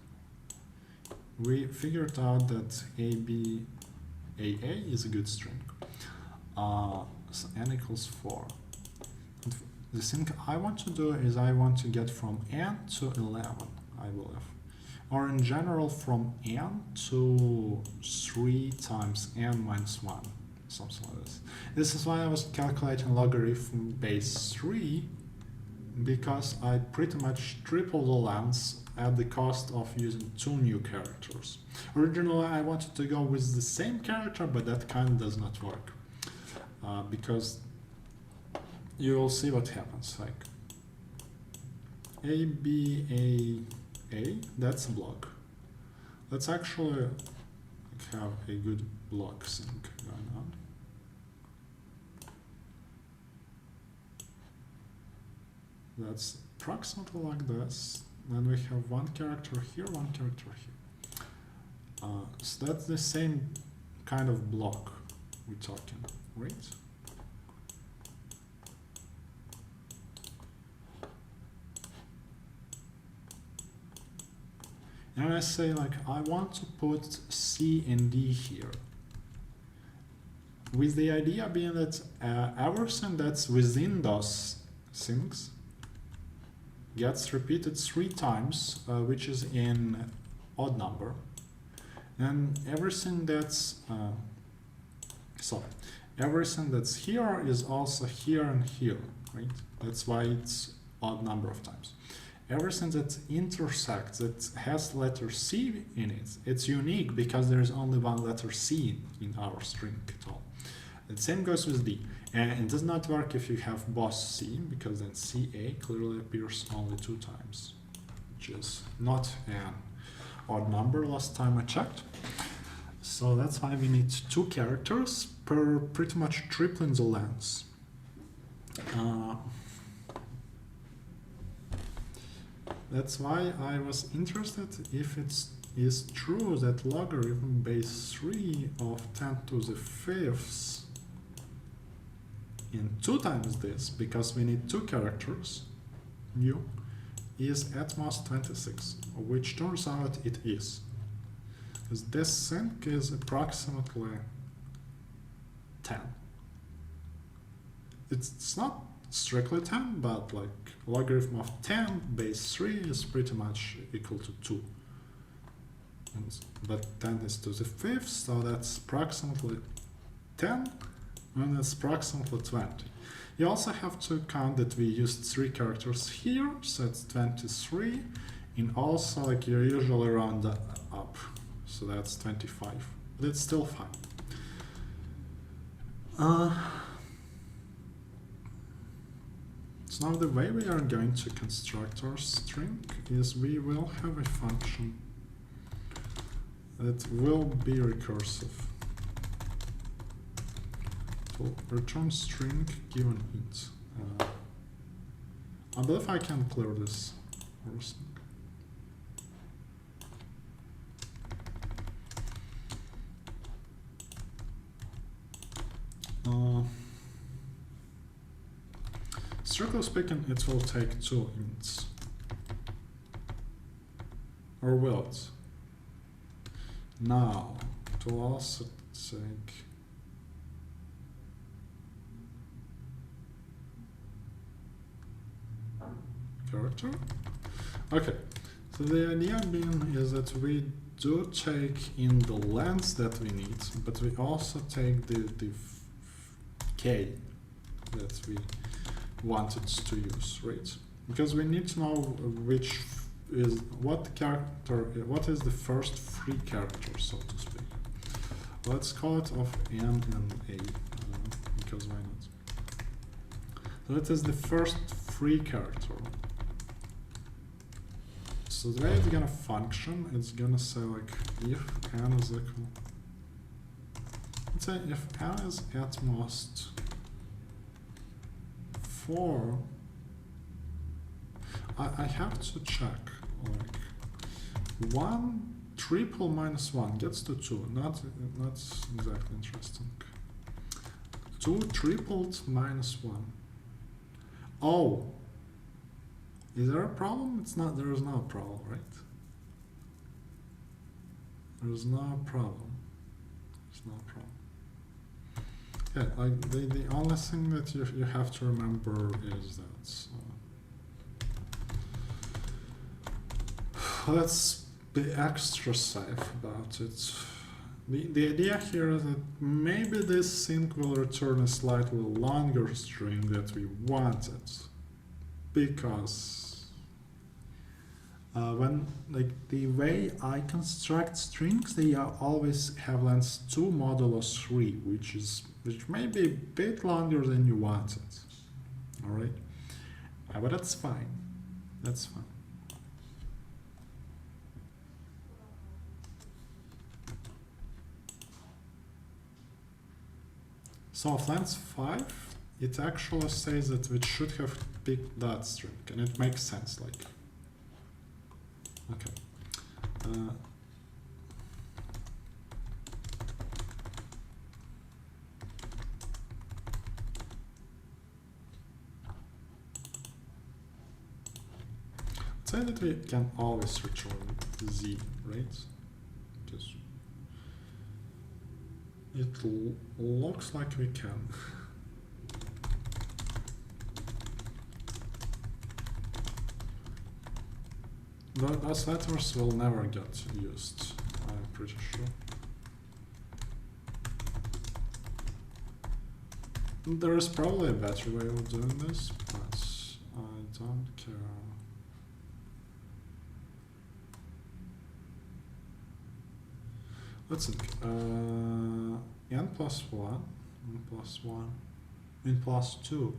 We figured out that AA is a good string. So n equals 4. And the thing I want to do is I want to get from n to 11, I believe. Or in general from n to 3 times n minus 1. Something like this. This is why I was calculating logarithm base 3, because I pretty much tripled the length at the cost of using 2 new characters. Originally I wanted to go with the same character, but that kind of does not work. Because you will see what happens. Like A, B, A, that's a block. Let's actually have a good block sync going on. That's approximately like this. Then we have one character here, one character here. So that's the same kind of block we're talking, right? And I say like, I want to put C and D here. With the idea being that everything that's within those things gets repeated 3 times, which is in odd number. And everything that's, everything that's here is also here and here, right? That's why it's odd number of times. Everything that intersects, that has letter C in it, it's unique because there is only one letter C in our string at all. The same goes with D. And it does not work if you have both C, because then CA clearly appears only 2 times, which is not an odd number last time I checked. So that's why we need 2 characters per pretty much tripling the length. That's why I was interested if it is true that logarithm base 3 of 10 to the 5th in 2 times this, because we need 2 characters, new, is at most 26, which turns out it is. Because this sync is approximately 10. It's not strictly 10, but like logarithm of 10 base 3 is pretty much equal to 2. But 10 is to the 5th, so that's approximately 10, and it's approximately 20. You also have to count that we used 3 characters here, so it's 23, And also, like, you usually round up, so that's 25, but it's still fine. So now the way we are going to construct our string is we will have a function that will be recursive. It will return string given int. I believe I can clear this first. Strictly speaking, it will take 2 ints. Or will it? Now, it will also take character. Okay, so the idea being is that we do take in the length that we need, but we also take the k that we wanted to use, right? Because we need to know which is what is the first free character, so to speak. Let's call it of n and a, because why not? So that is the first free character. So the way it's gonna function, it's gonna say like if n is equal. Let's say if n is at most 4, I have to check, like 1 triple minus 1 gets to 2, not exactly interesting. 2 tripled minus 1. Oh, is there a problem? It's not, there is no problem, right? There's no problem. There's no problem. Yeah, like the only thing that you have to remember is that let's be extra safe about it. The idea here is that maybe this sync will return a slightly longer string that we wanted, because when, like, the way I construct strings, they always have length 2 modulo 3, which may be a bit longer than you wanted. All right, but that's fine. That's fine. So of length 5, it actually says that we should have picked that string, and it makes sense. Like, okay. Say that we can always return z, right? Because it looks like we can. But those letters will never get used, I'm pretty sure. There is probably a better way of doing this, but I don't care. Let's think. N plus 1, n plus 1, n plus 2.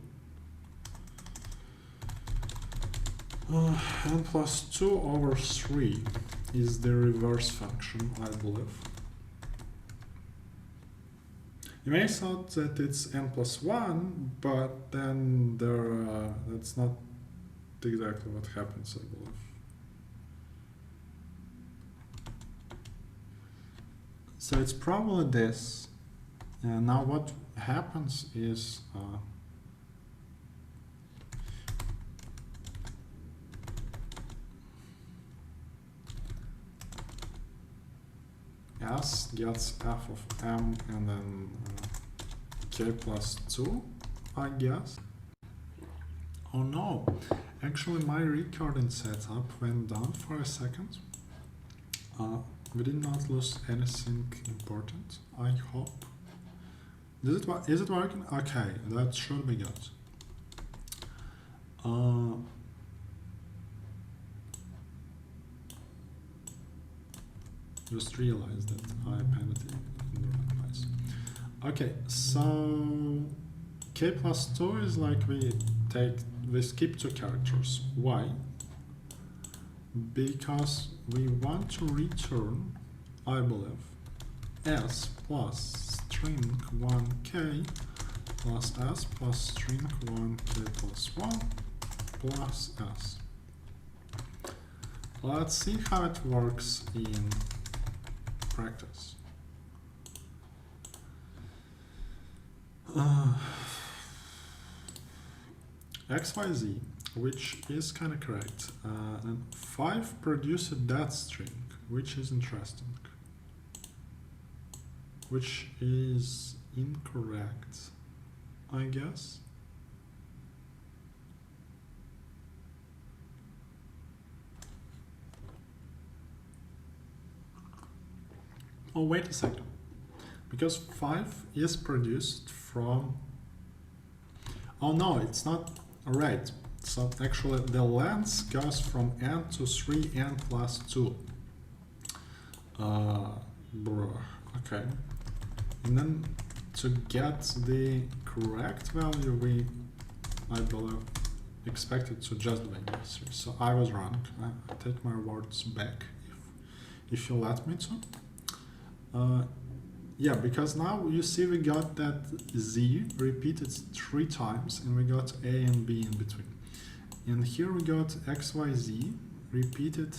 N plus 2 over 3 is the reverse function, I believe. You may thought that it's n plus 1, but then that's not exactly what happens, I believe. So it's probably this. Now what happens is S gets f of m and then k plus 2, I guess. Oh no, actually my recording setup went down for a second. We did not lose anything important, I hope. Is it working? Okay, that should be good. Just realized that I appended it in the wrong place. Okay, so k plus 2 is like we skip 2 characters. Why? Because we want to return, I believe, s plus string 1k plus s plus string 1k plus 1 plus s. Let's see how it works in practice. XYZ, which is kind of correct, and 5 produced that string, which is interesting, which is incorrect, I guess. Oh, wait a second, because 5 is produced from, oh no, it's not right. So actually the length goes from n to 3n plus 2. Okay. And then to get the correct value, we, I believe, expected to just be 3. So I was wrong. I take my words back if you let me to. Yeah, because now you see we got that z repeated 3 times and we got a and b in between. And here we got xyz repeated.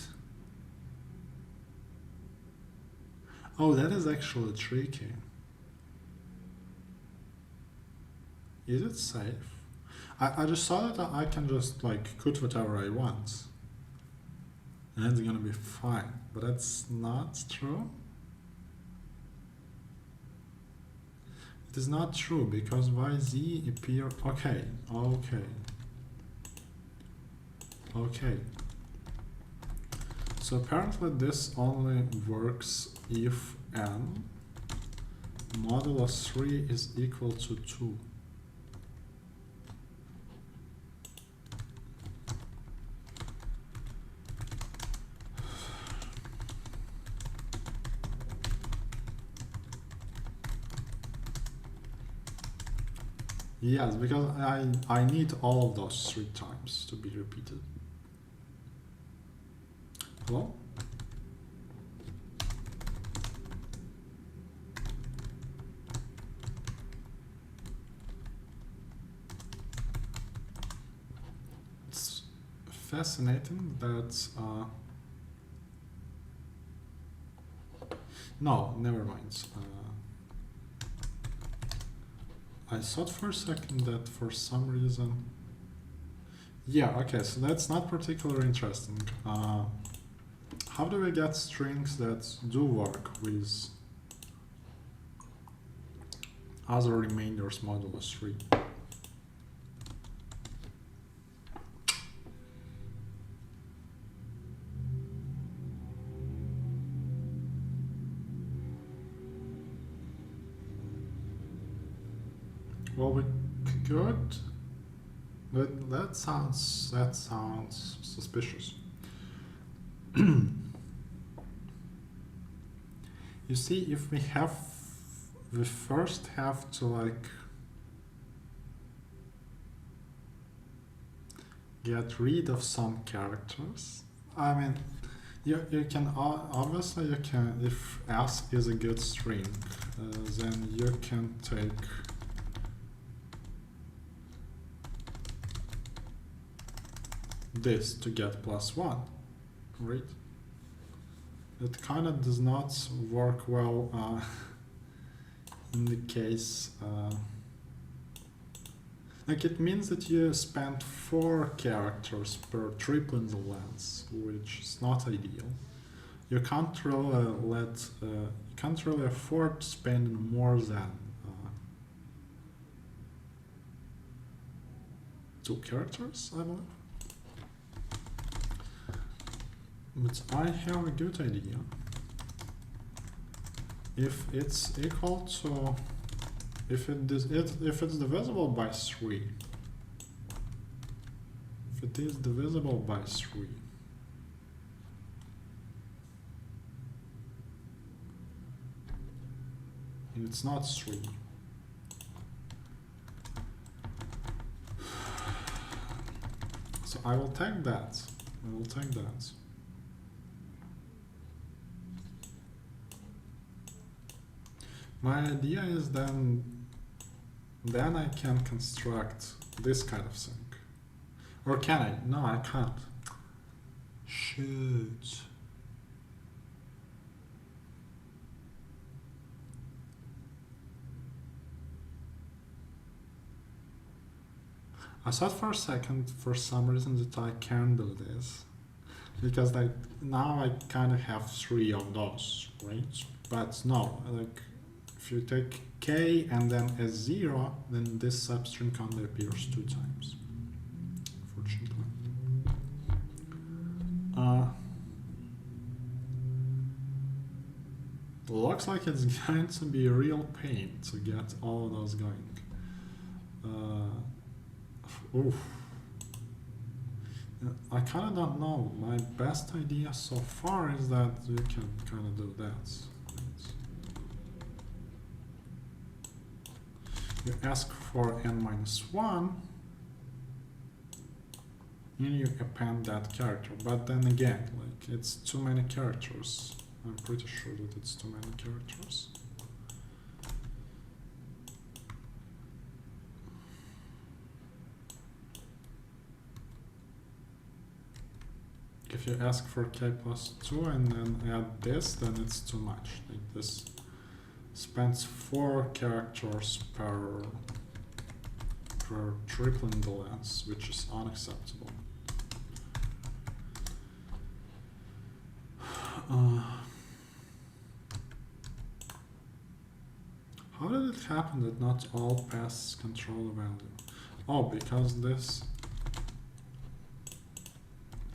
Oh, that is actually tricky. Is it safe? I just saw that I can just like put whatever I want and it's gonna be fine, but that's not true. It is not true because yz appear, okay. So apparently this only works if n modulus 3 is equal to 2. Yes, because I need all of those 3 times to be repeated. Hello? It's fascinating that no, never mind. I thought for a second that for some reason, yeah, okay, so that's not particularly interesting. How do we get strings that do work with other remainders modulus 3? Well, we could, but that sounds suspicious. You see, if we first have to like get rid of some characters. I mean, you can obviously you can, if s is a good string, then you can take this to get +1, right? It kind of does not work well in the case, like it means that you spend 4 characters per tripling the length, which is not ideal. You can't really afford spending more than 2 characters, I believe. But I have a good idea. If it's equal to, if it's divisible by 3, if it is divisible by 3, It's not 3. So I will take that. I will take that. My idea is then I can construct this kind of thing. Or can I? No, I can't. Shoot. I thought for a second, for some reason, that I can do this. Because like now I kind of have 3 of those, right? But no, like if you take k and then a 0, then this substring only appears 2 times, unfortunately. Looks like it's going to be a real pain to get all of those going. Oof. I kind of don't know. My best idea so far is that you can kind of do that. You ask for n-1, and you append that character. But then again, like it's too many characters. I'm pretty sure that it's too many characters. If you ask for k plus 2 and then add this, then it's too much. Like this spends 4 characters per tripling the length, which is unacceptable. How did it happen that not all paths control the value? Oh, because this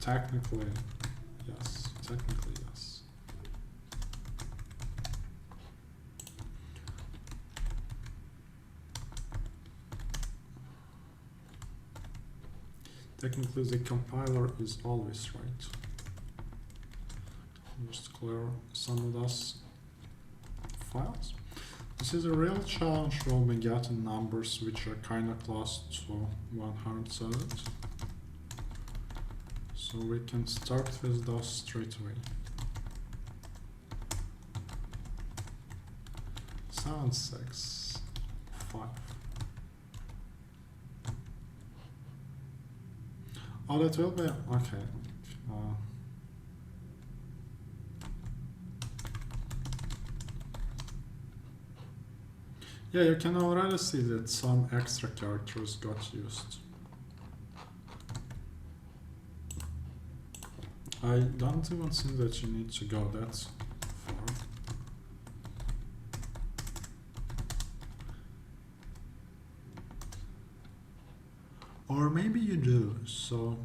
technically, yes, technically yes. Technically the compiler is always right. Just clear some of those files. This is a real challenge. We'll be getting numbers which are kind of close to 100,000. So we can start with those straight away. 7, 6, 5. Oh, that will be okay. Yeah, you can already see that some extra characters got used. I don't even think that you need to go that far. Or maybe you do, so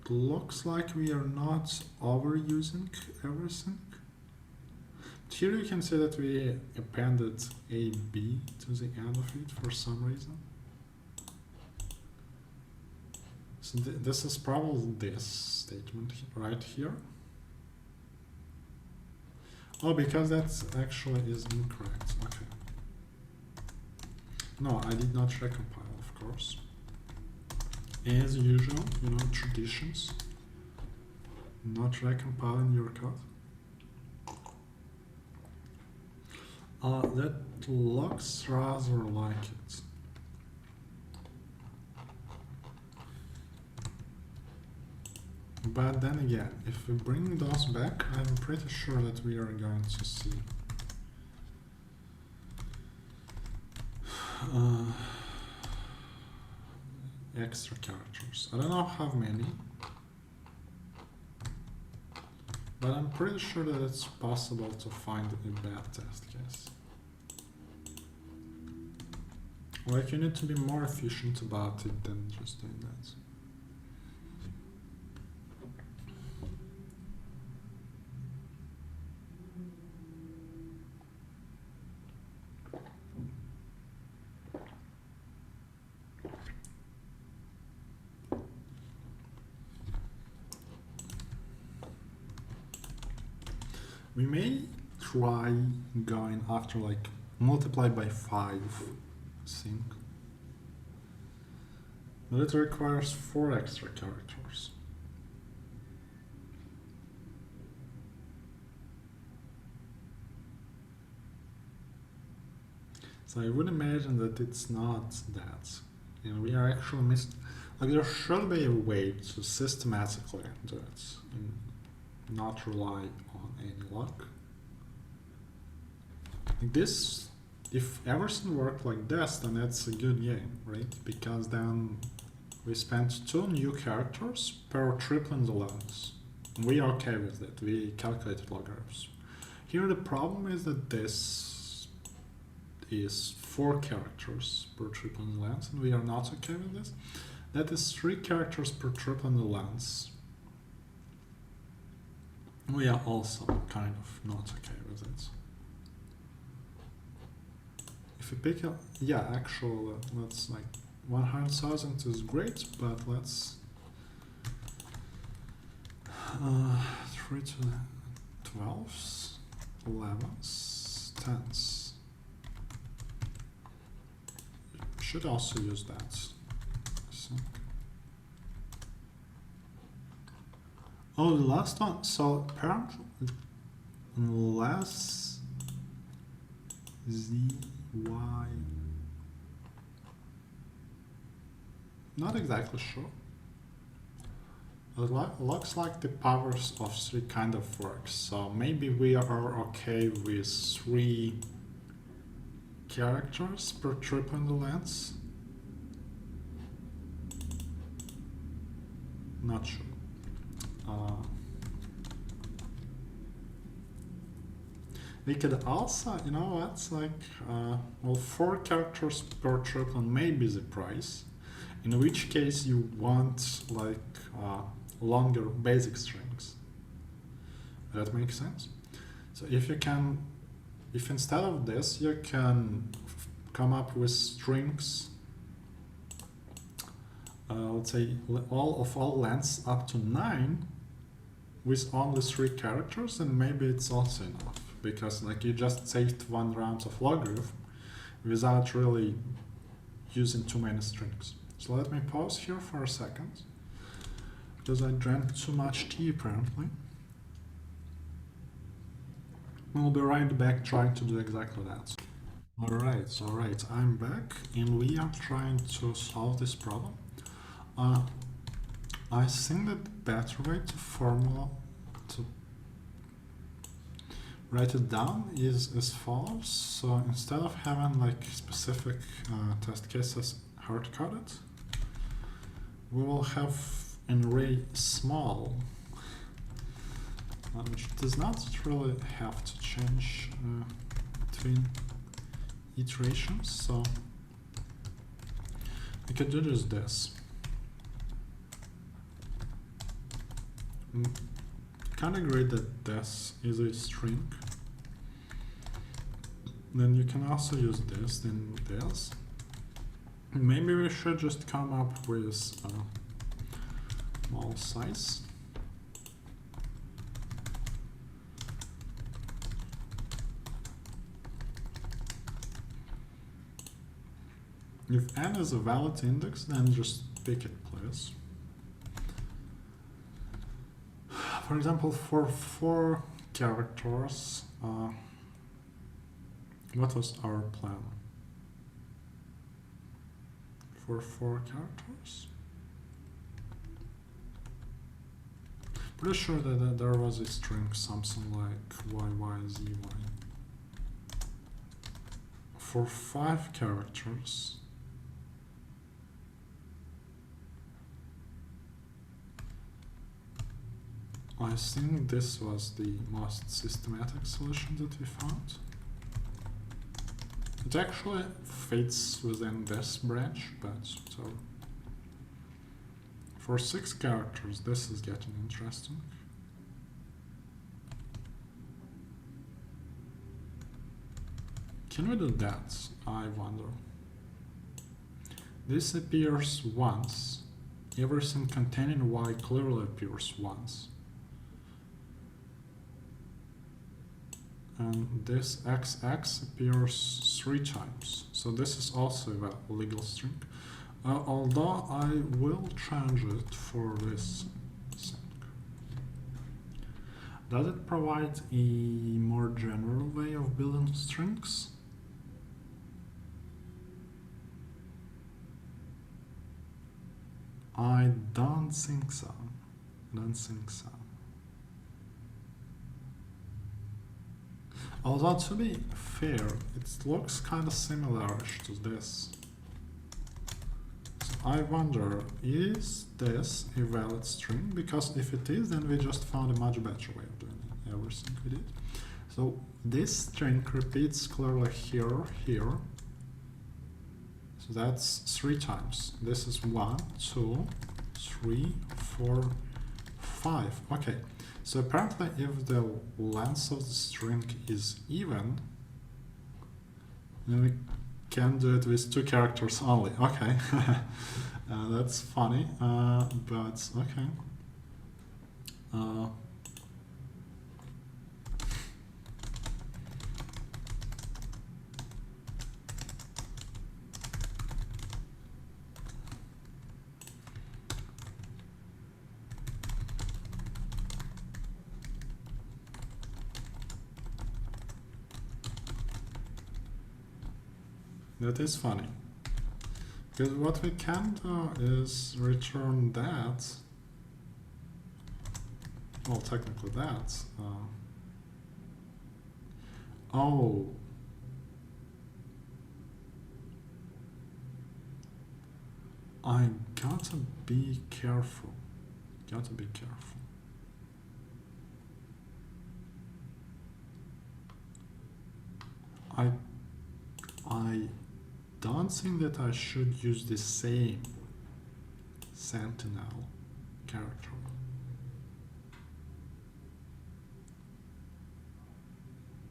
it looks like we are not overusing everything. Here you can see that we appended a b to the end of it for some reason. So this is probably this statement right here. Oh, because that actually is incorrect. Okay. No, I did not recompile, of course. As usual, you know, traditions. Not recompiling your code. That looks rather like it. But then again, if we bring those back, I'm pretty sure that we are going to see extra characters. I don't know how many, but I'm pretty sure that it's possible to find a bad test case. Like, you need to be more efficient about it than just doing that. We may try going after like multiply by 5 sync. But it requires 4 extra characters. So I would imagine that it's not that. And we are actually like there should be a way to systematically do it and not rely on any luck. Like this, if everything worked like this, then it's a good game, right? Because then we spent 2 new characters per tripling the length. We are okay with it, we calculated logarithms. Here the problem is that this is 4 characters per tripling the length, and we are not okay with this. That is 3 characters per tripling the length. We are also kind of not okay with it. If we pick up, yeah, actually, let's like 100,000 is great, but let's 3 to the 12s, 11s, 10s. Should also use that, I think. Oh, the last one. So apparently, unless ZY, not exactly sure. It looks like the powers of 3 kind of works. So maybe we are okay with 3 characters per trip in the lens. Not sure. We could also, you know what, like, well, 4 characters per trip and maybe the price, in which case you want like longer basic strings. That makes sense. So if you can, if instead of this you can come up with strings, let's say all lengths up to 9 with only 3 characters, and maybe it's also enough, because like you just saved 1 round of logarithm without really using too many strings. So let me pause here for a second, because I drank too much tea apparently. We'll be right back trying to do exactly that. Alright, I'm back and we are trying to solve this problem. I think that the better way to write it down is as follows. So instead of having like specific test cases hard-coded, we will have an array small, which does not really have to change between iterations. So I could do just this. Kind of agree that this is a string. Then you can also use this, then this. Maybe we should just come up with small size. If n is a valid index, then just pick it, please. For example, for 4 characters, what was our plan? For 4 characters? Pretty sure that there was a string, something like YYZY. For 5 characters, I think this was the most systematic solution that we found. It actually fits within this branch, but so for 6 characters this is getting interesting. Can we do that? I wonder. This appears once. Everything containing Y clearly appears once. and this XX appears 3 times. So this is also a legal string. Although I will change it for this thing. Does it provide a more general way of building strings? I don't think so. Although, to be fair, it looks kind of similar-ish to this. So I wonder, is this a valid string? Because if it is, then we just found a much better way of doing everything we did. So this string repeats clearly here, here. So that's 3 times. This is 1, 2, 3, 4, 5. Okay. So apparently if the length of the string is even, then we can do it with 2 characters only. Okay. That's funny, but okay. That is funny. Because what we can do is return that. Well, technically that. Oh. I gotta be careful. Gotta be careful. I don't think that I should use the same sentinel character.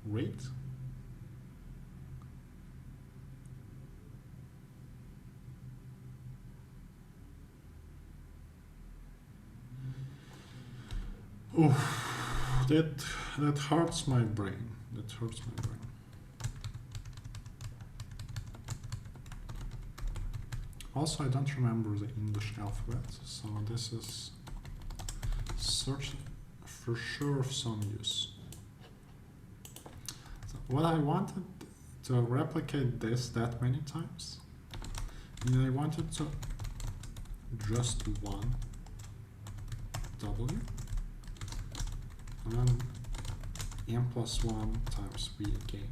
Wait. Oof, that hurts my brain. That hurts my brain. Also, I don't remember the English alphabet, so this is certainly for sure of some use. So what I wanted to replicate this that many times, and I wanted to just one W and then n+1 times v again.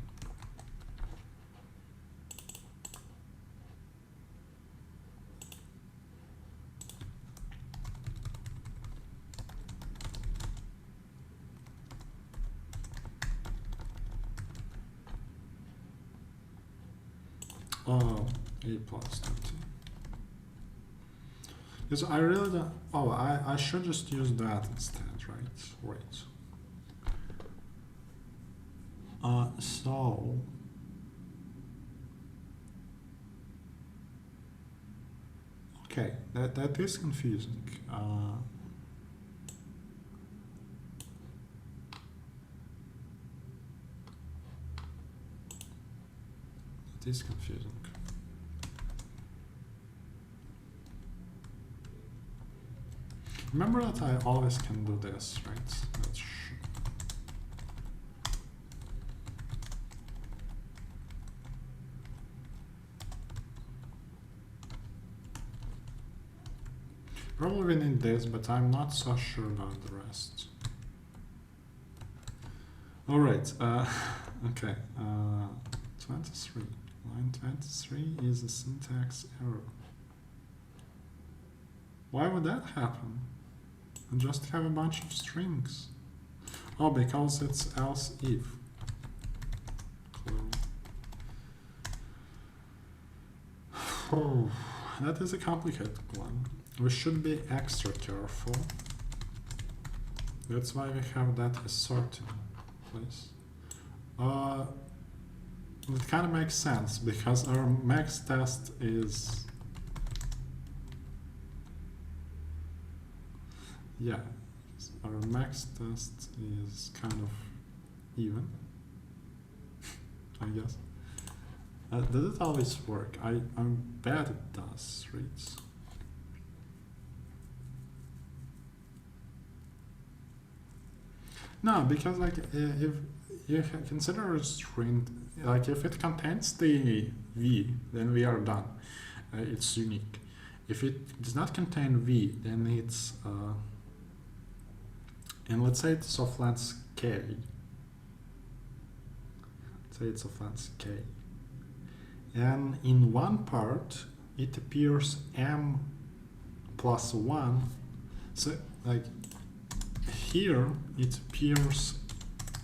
A plus 20. Because I really don't. Oh, I should just use that instead, right? Wait. So. Okay, that is confusing. It is confusing. Remember that I always can do this, right? That's probably we need this, but I'm not so sure about the rest. Alright, okay, 23. Line 23 is a syntax error. Why would that happen? And just have a bunch of strings. Oh, because it's else if. Oh, that is a complicated one. We should be extra careful. That's why we have that assorted place. It kind of makes sense because our max test is, yeah, our max test is kind of even. I guess. Does it always work? I bet it does, right? No, because like if you consider a string, like if it contains the v, then we are done. It's unique. If it does not contain v, then it's and let's say it's of length k. Let's say it's of length k. And in one part, it appears m plus 1. So, like, here it appears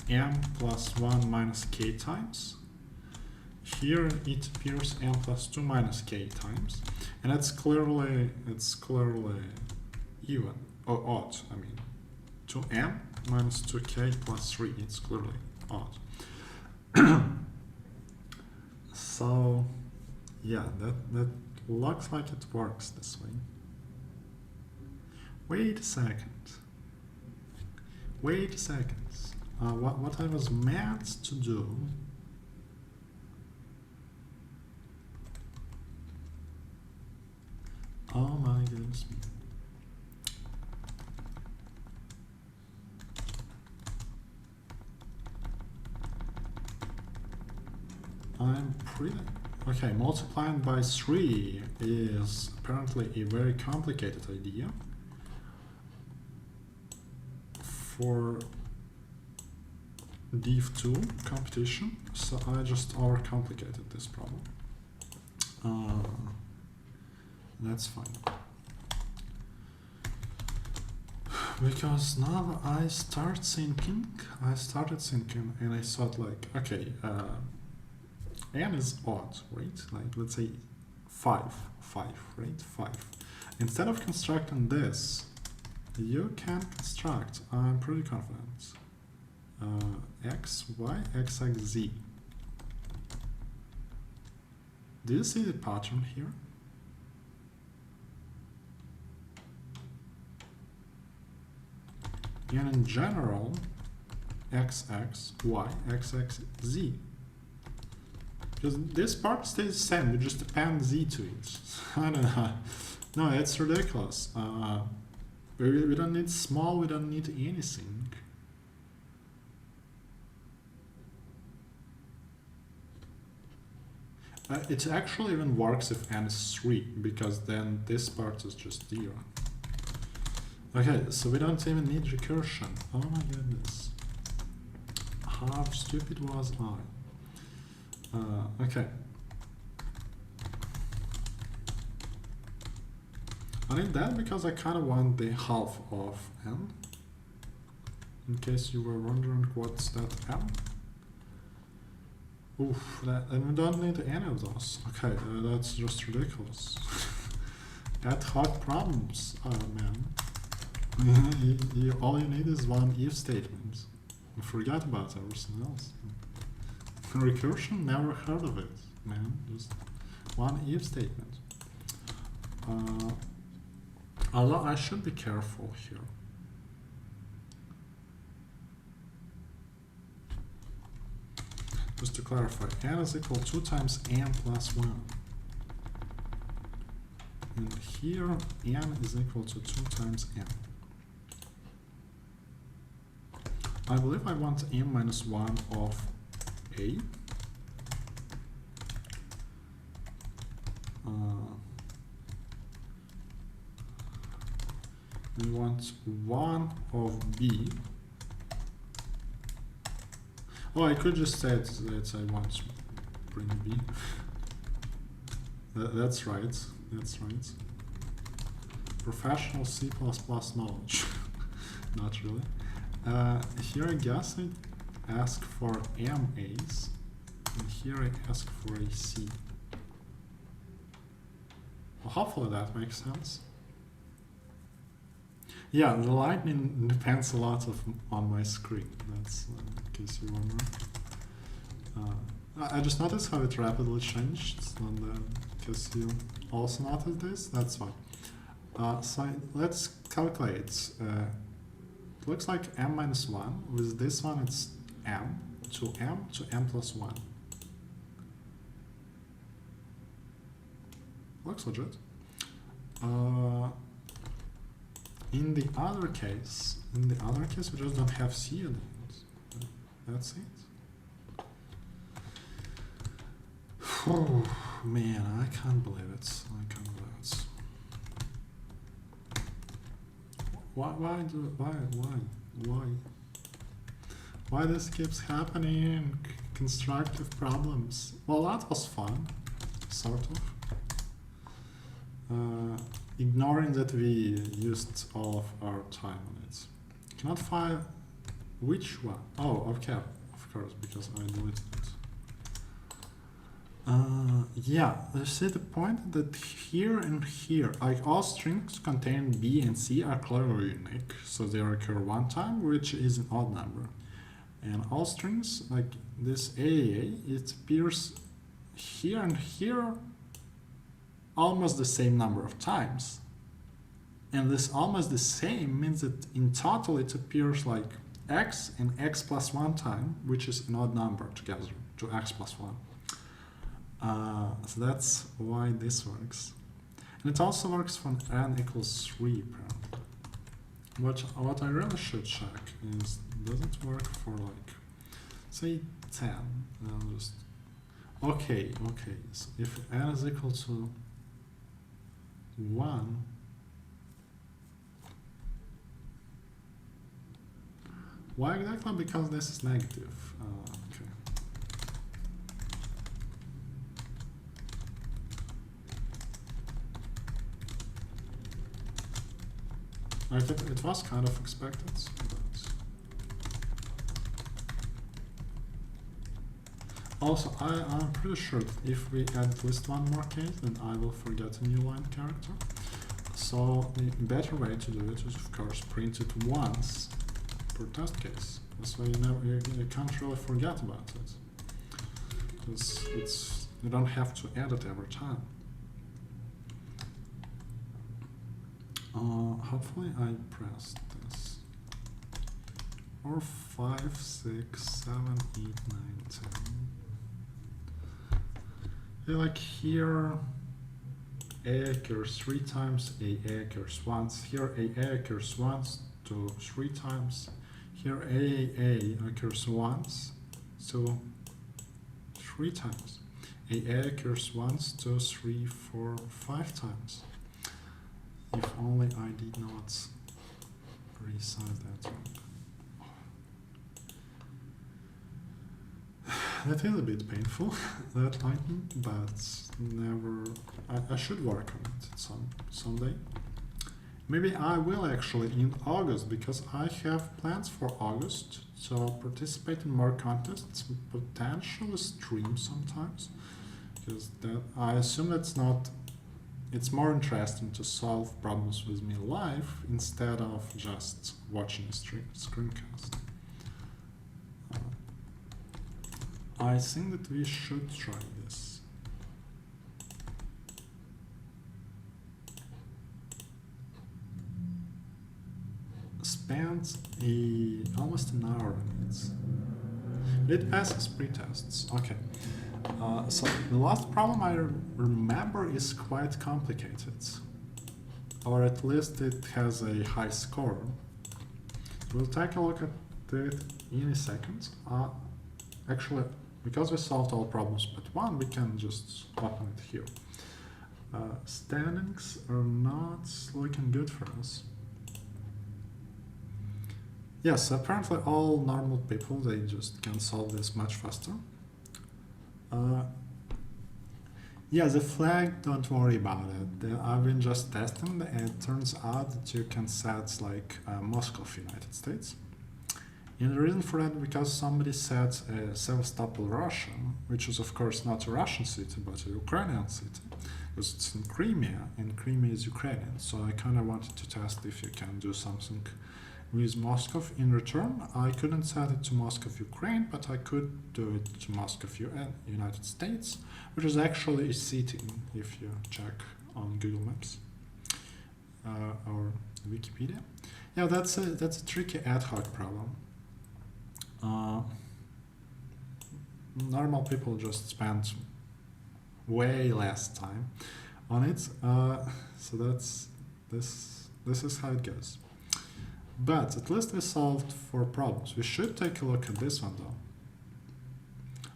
m plus 1 minus k times. Here it appears m plus 2 minus k times. And it's clearly even, or odd, I mean. 2m minus 2k plus 3, it's clearly odd. So, yeah, that looks like it works this way. Wait a second. Wait a second. What I was meant to do. Oh my goodness me. I'm pretty... Okay, multiplying by 3 is apparently a very complicated idea for div2 competition, so I just overcomplicated this problem. That's fine. Because now I started thinking, and I thought like, okay, n is odd, right? Like, let's say 5, right? 5. Instead of constructing this, you can construct, I'm pretty confident, x, y, x, x, z. Do you see the pattern here? And in general, x, x, y, x, x, z. Because this part stays the same, we just append z to it. I don't know. No, it's ridiculous. We don't need small, we don't need anything. It actually even works if n is 3, because then this part is just 0. Okay, so we don't even need recursion. Oh my goodness. How stupid was I? Okay. I need that because I kind of want the half of n. In case you were wondering what's that n. Oof, and we don't need any of those. Okay, that's just ridiculous. Ad hoc problems, man. All you need is one if statement. Forget about everything else. Recursion, never heard of it, man. Just one if statement. Although I should be careful here. Just to clarify, n is equal to 2 times m plus 1. And here, n is equal to 2 times m. I believe I want m minus 1 of a. We want 1 of b. Oh, I could just say that I want to bring b. That's right. That's right. Professional C++ knowledge. Not really. Here I guess I ask for MAs, and here I ask for a C. Well, hopefully that makes sense. Yeah, the lightning depends a lot on my screen. That's in case you wonder. I just noticed how it rapidly changed, and in case you also noticed this, that's fine. So let's calculate. It looks like m minus 1. With this one, it's m to m plus 1. looks legit. In the other case, we just don't have C at the end. That's it. Oh, man, I can't believe it. Why this keeps happening? Constructive problems. Well, that was fun, sort of. Ignoring that we used all of our time on it. Cannot find which one? Oh, okay, of course, because I deleted it. Yeah, you see the point that here and here, like all strings containing B and C are clearly unique, so they occur one time, which is an odd number. And all strings, like this AAA, it appears here and here almost the same number of times. And this almost the same means that in total it appears like x and x plus 1 time, which is an odd number together, to x plus 1. So that's why this works. And it also works for n equals 3 apparently. What I really should check is, does it work for like, say 10? I'll just, okay, so if n is equal to 1, why exactly? Because this is negative. Okay. I think it was kind of expected, but also I'm pretty sure that if we add at least one more case, then I will forget a new line character. So the better way to do it is, of course, print it once per test case. This way you can't really forget about it. Because you don't have to add it every time. Hopefully I pressed this. Or 5, 6, 7, 8, 9, 10. Yeah, like here A occurs 3 times, A occurs once. Here A occurs once, 2, 3 times. Here A occurs once, 2, 3 times. A occurs once, 2, 3, 4, 5 times. If only I did not resize that one. That is a bit painful, that item, but never. I should work on it someday. Maybe I will actually in August, because I have plans for August to participate in more contests, potentially stream sometimes, because that I assume it's more interesting to solve problems with me live instead of just watching a screencast. I think that we should try this. Spent almost an hour on it. It passes pre-tests. Okay. So the last problem I remember is quite complicated, or at least it has a high score. We'll take a look at it in a second. Actually, because we solved all problems but one, we can just open it here. Standings are not looking good for us. Yes, apparently all normal people, they just can solve this much faster. Yeah, the flag, don't worry about it. I've been just testing and it turns out that you can set like Moscow, United States. And the reason for that is because somebody set Sevastopol, Russia, which is of course not a Russian city but a Ukrainian city, because it's in Crimea and Crimea is Ukrainian. So I kind of wanted to test if you can do something with Moscow in return. I couldn't set it to Moscow, Ukraine, but I could do it to Moscow, United States, which is actually a city if you check on Google Maps or Wikipedia. Yeah, that's a tricky ad hoc problem. Normal people just spend way less time on it. So that's this is how it goes. But at least we solved 4 problems. We should take a look at this one though.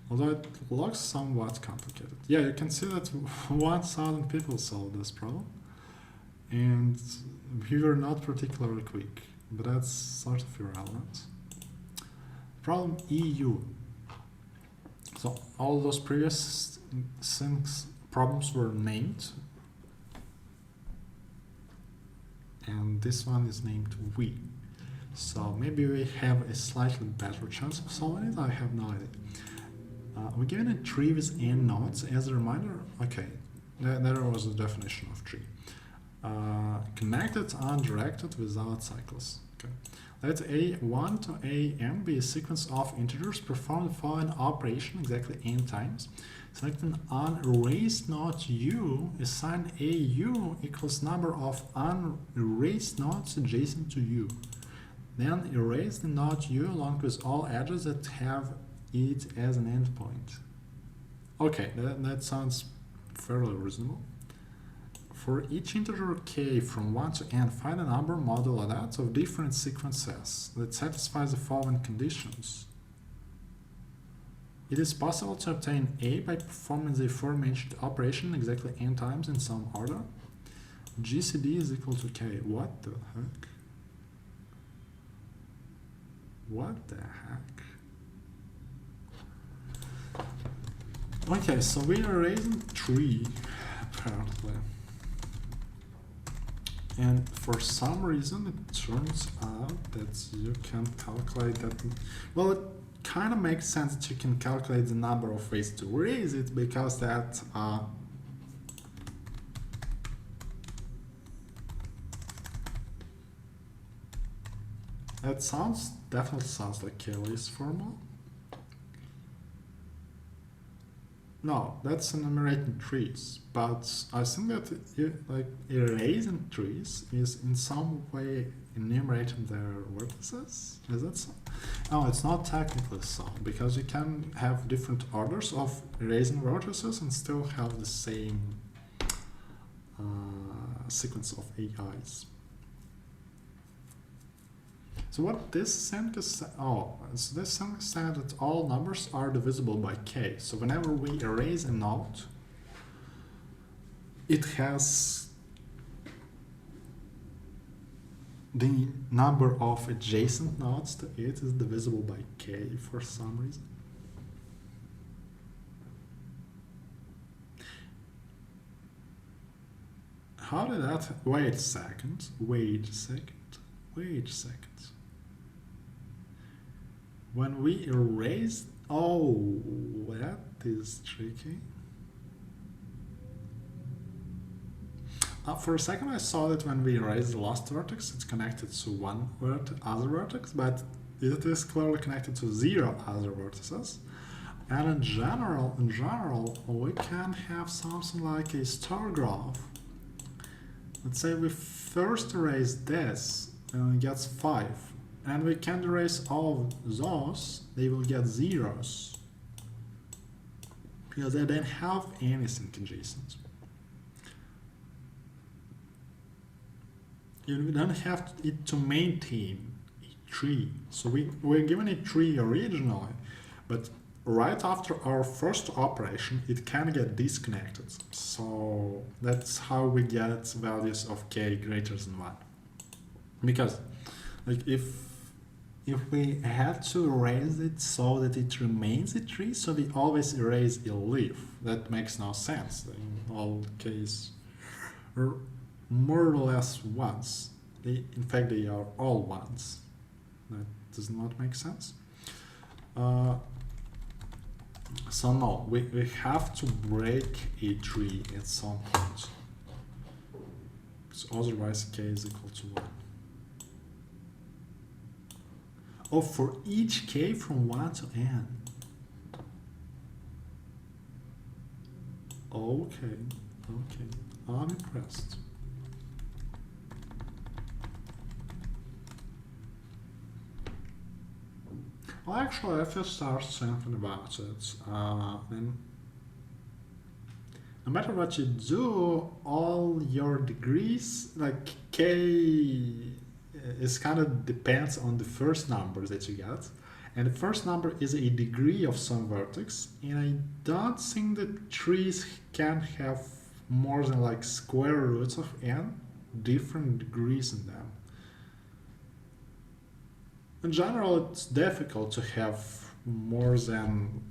Although it looks somewhat complicated. Yeah, you can see that 1,000 people solved this problem. And we were not particularly quick, but that's sort of irrelevant. Problem EU. So all those previous problems were named. And this one is named we. So maybe we have a slightly better chance of solving it, I have no idea. We're given a tree with n nodes. As a reminder, okay, there was a definition of tree. Connected, undirected, without cycles. Okay. Let A1 to AN be a sequence of integers perform the following operation exactly n times. Select an unerased node U, assign AU equals number of unerased nodes adjacent to U. Then erase the node U along with all edges that have it as an endpoint. Okay, that sounds fairly reasonable. For each integer k from 1 to n, find a number modulo that of different sequences that satisfies the following conditions. It is possible to obtain A by performing the aforementioned operation exactly n times in some order. GCD is equal to k. What the heck? What the heck? Okay, so we are raising 3, apparently. And for some reason, it turns out that you can calculate that. Well, it kind of makes sense that you can calculate the number of ways to raise it, because that definitely sounds like Kelly's formula. No, that's enumerating trees, but I think that erasing trees is in some way enumerating their vertices. Is that so? No, it's not technically so, because you can have different orders of erasing vertices and still have the same sequence of AIs. So what this sentence is, so this sentence said that all numbers are divisible by k. So whenever we erase a node, it has the number of adjacent nodes to it is divisible by k for some reason. How did that? Wait a second. When we erase, that is tricky. For a second I saw that when we erase the last vertex, it's connected to one other vertex, but it is clearly connected to 0 other vertices. And in general, we can have something like a star graph. Let's say we first erase this, and it gets 5. And we can erase all of those, they will get zeros, because they don't have anything adjacent. You don't have it to maintain a tree. So we're given a tree originally, but right after our first operation, it can get disconnected. So that's how we get values of k greater than 1. Because like if we had to erase it so that it remains a tree, so we always erase a leaf. That makes no sense. In all cases, or more or less ones. In fact, they are all ones. That does not make sense. So no, we have to break a tree at some point. So otherwise k is equal to 1. Oh, for each k from 1 to n. Okay, I'm impressed. Well, actually, if you start thinking about it, then no matter what you do, all your degrees, like k is kind of depends on the first number that you get. And the first number is a degree of some vertex, and I don't think that trees can have more than like square roots of n different degrees in them. In general, it's difficult to have more than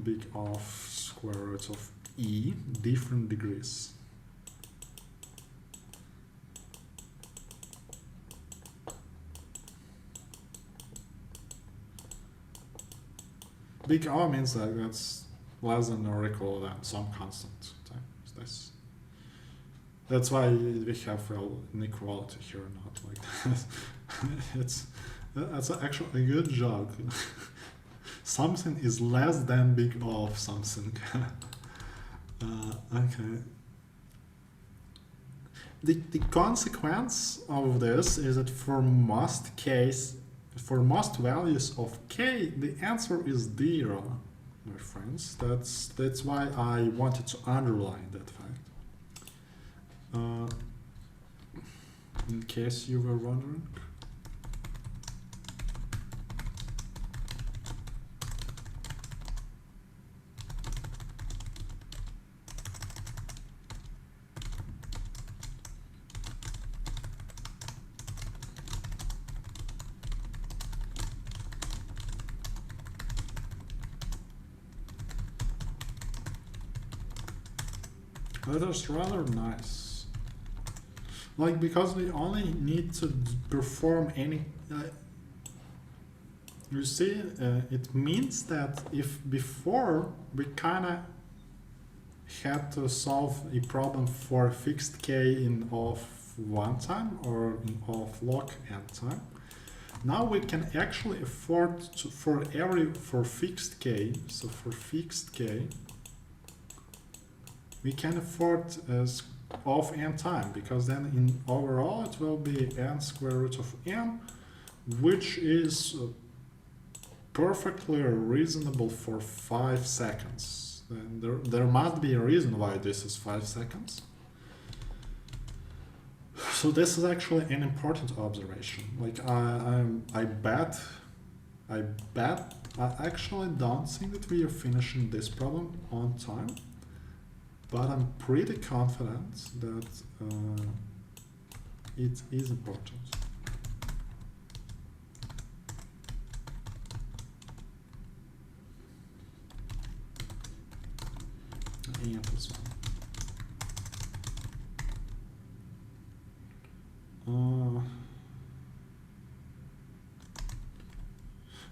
big of square roots of e different degrees. Big O means that that's less than or equal than some constant times this. That's why we have inequality here, not like that. That's actually a good joke. Something is less than big O of something. Okay. The consequence of this is that for most values of k, the answer is 0, my friends. That's why I wanted to underline that fact. In case you were wondering. That is rather nice. Like, because we only need to perform any... you see, it means that if before we kinda had to solve a problem for a fixed k in of 1 time or in of log n time, now we can actually afford to, for fixed k, so for fixed k, we can afford of n time, because then in overall it will be n square root of n, which is perfectly reasonable for 5 seconds. And there must be a reason why this is 5 seconds. So this is actually an important observation. Like I bet I actually don't think that we are finishing this problem on time, but I'm pretty confident that it is important. And this one.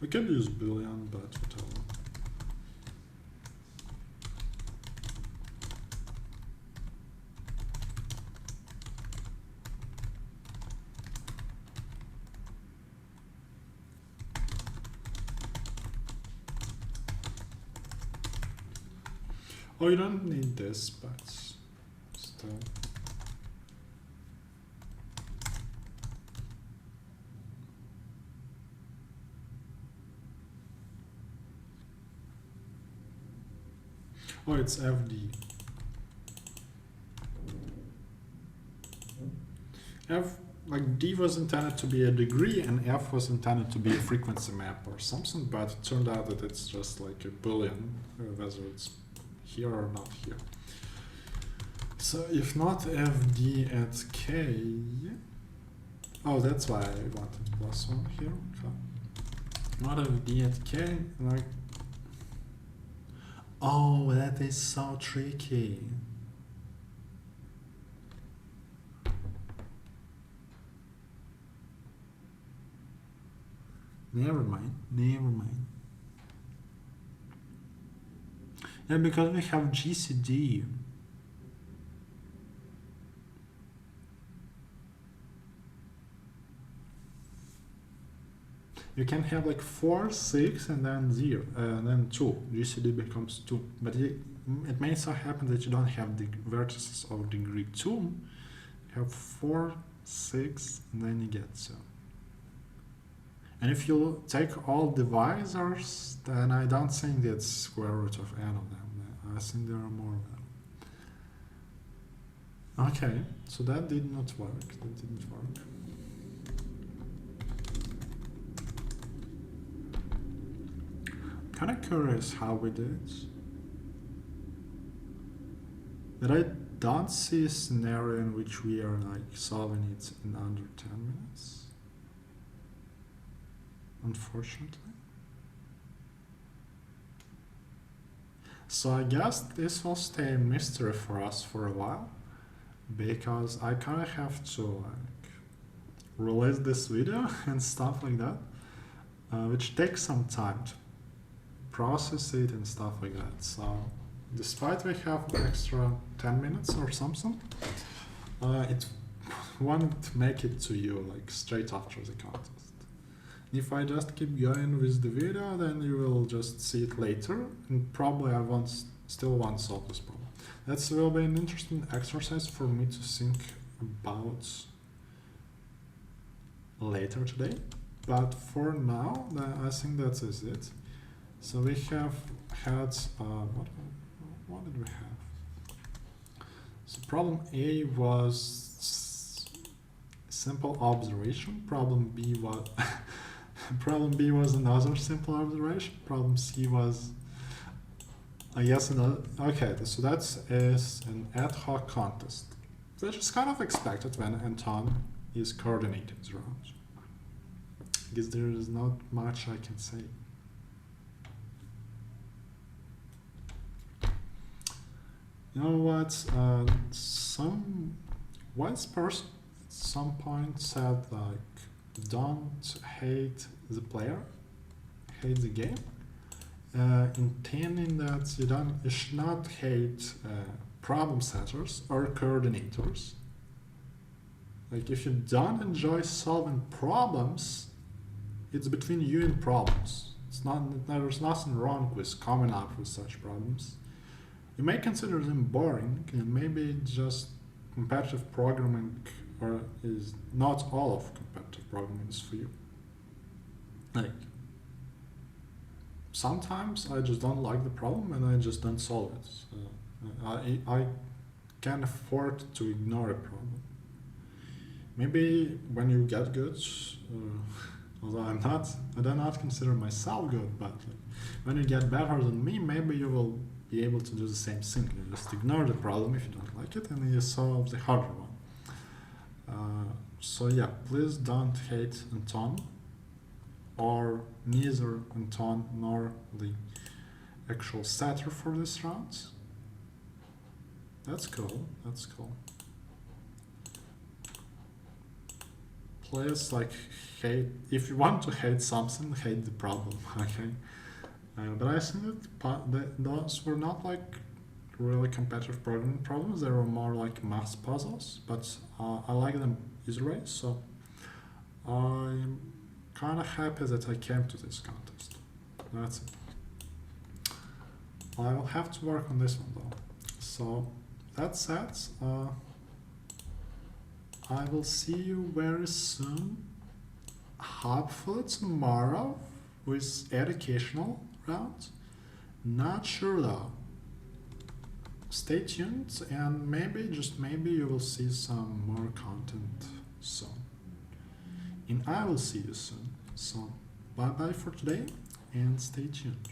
We can use Boolean, but whatever. Oh, you don't need this, but still. Oh, it's FD. Like D was intended to be a degree and F was intended to be a frequency map or something, but it turned out that it's just like a Boolean, whether it's here or not here. So if not FD at K, oh, that's why I wanted +1 here. Okay. Not FD at K, like, oh, that is so tricky. Never mind. Yeah, because we have GCD. You can have like 4, 6, and then 0, and then 2. GCD becomes 2. But it may so happen that you don't have the vertices of degree 2. You have 4, 6, and then you get 2. And if you take all divisors, then I don't think it's square root of n of them. I think there are more of them. Okay, so that did not work. That didn't work. Kind of curious how we did it. But I don't see a scenario in which we are like solving it in under 10 minutes. Unfortunately. So I guess this will stay a mystery for us for a while, because I kind of have to like release this video and stuff like that, which takes some time to process it and stuff like that. So despite we have extra 10 minutes or something, it won't make it to you like straight after the contest. If I just keep going with the video, then you will just see it later, and probably I still won't solve this problem. That will be an interesting exercise for me to think about later today. But for now, I think that is it. So we have had, what did we have? So problem A was simple observation. Problem B was problem B was another simple observation. Problem C was, I guess, another. Okay, so that is an ad hoc contest, which is kind of expected when Anton is coordinating the rounds. I guess there is not much I can say. You know what? Some wise person at some point said like, don't hate the player, hate the game, intending that you should not hate problem setters or coordinators. Like if you don't enjoy solving problems, it's between you and problems. There's nothing wrong with coming up with such problems. You may consider them boring, and maybe just competitive programming or is not all of competitive programming is for you. Like sometimes I just don't like the problem and I just don't solve it. I can't afford to ignore a problem. Maybe when you get good, although I do not consider myself good, but when you get better than me, maybe you will be able to do the same thing. You just ignore the problem if you don't like it, and you solve the harder one. So yeah, please don't hate Anton, or neither Anton nor the actual setter for this round. That's cool. That's cool. Please like hate, if you want to hate something, hate the problem. Okay. But I think that those were not like really competitive programming problems. They were more like math puzzles, but I like them either way, so I'm kind of happy that I came to this contest. That's it. I will have to work on this one though. So that said, I will see you very soon, hopefully tomorrow, with educational round. Not sure though. Stay tuned, and maybe, just maybe, you will see some more content soon. And I will see you soon. So bye bye for today, and stay tuned.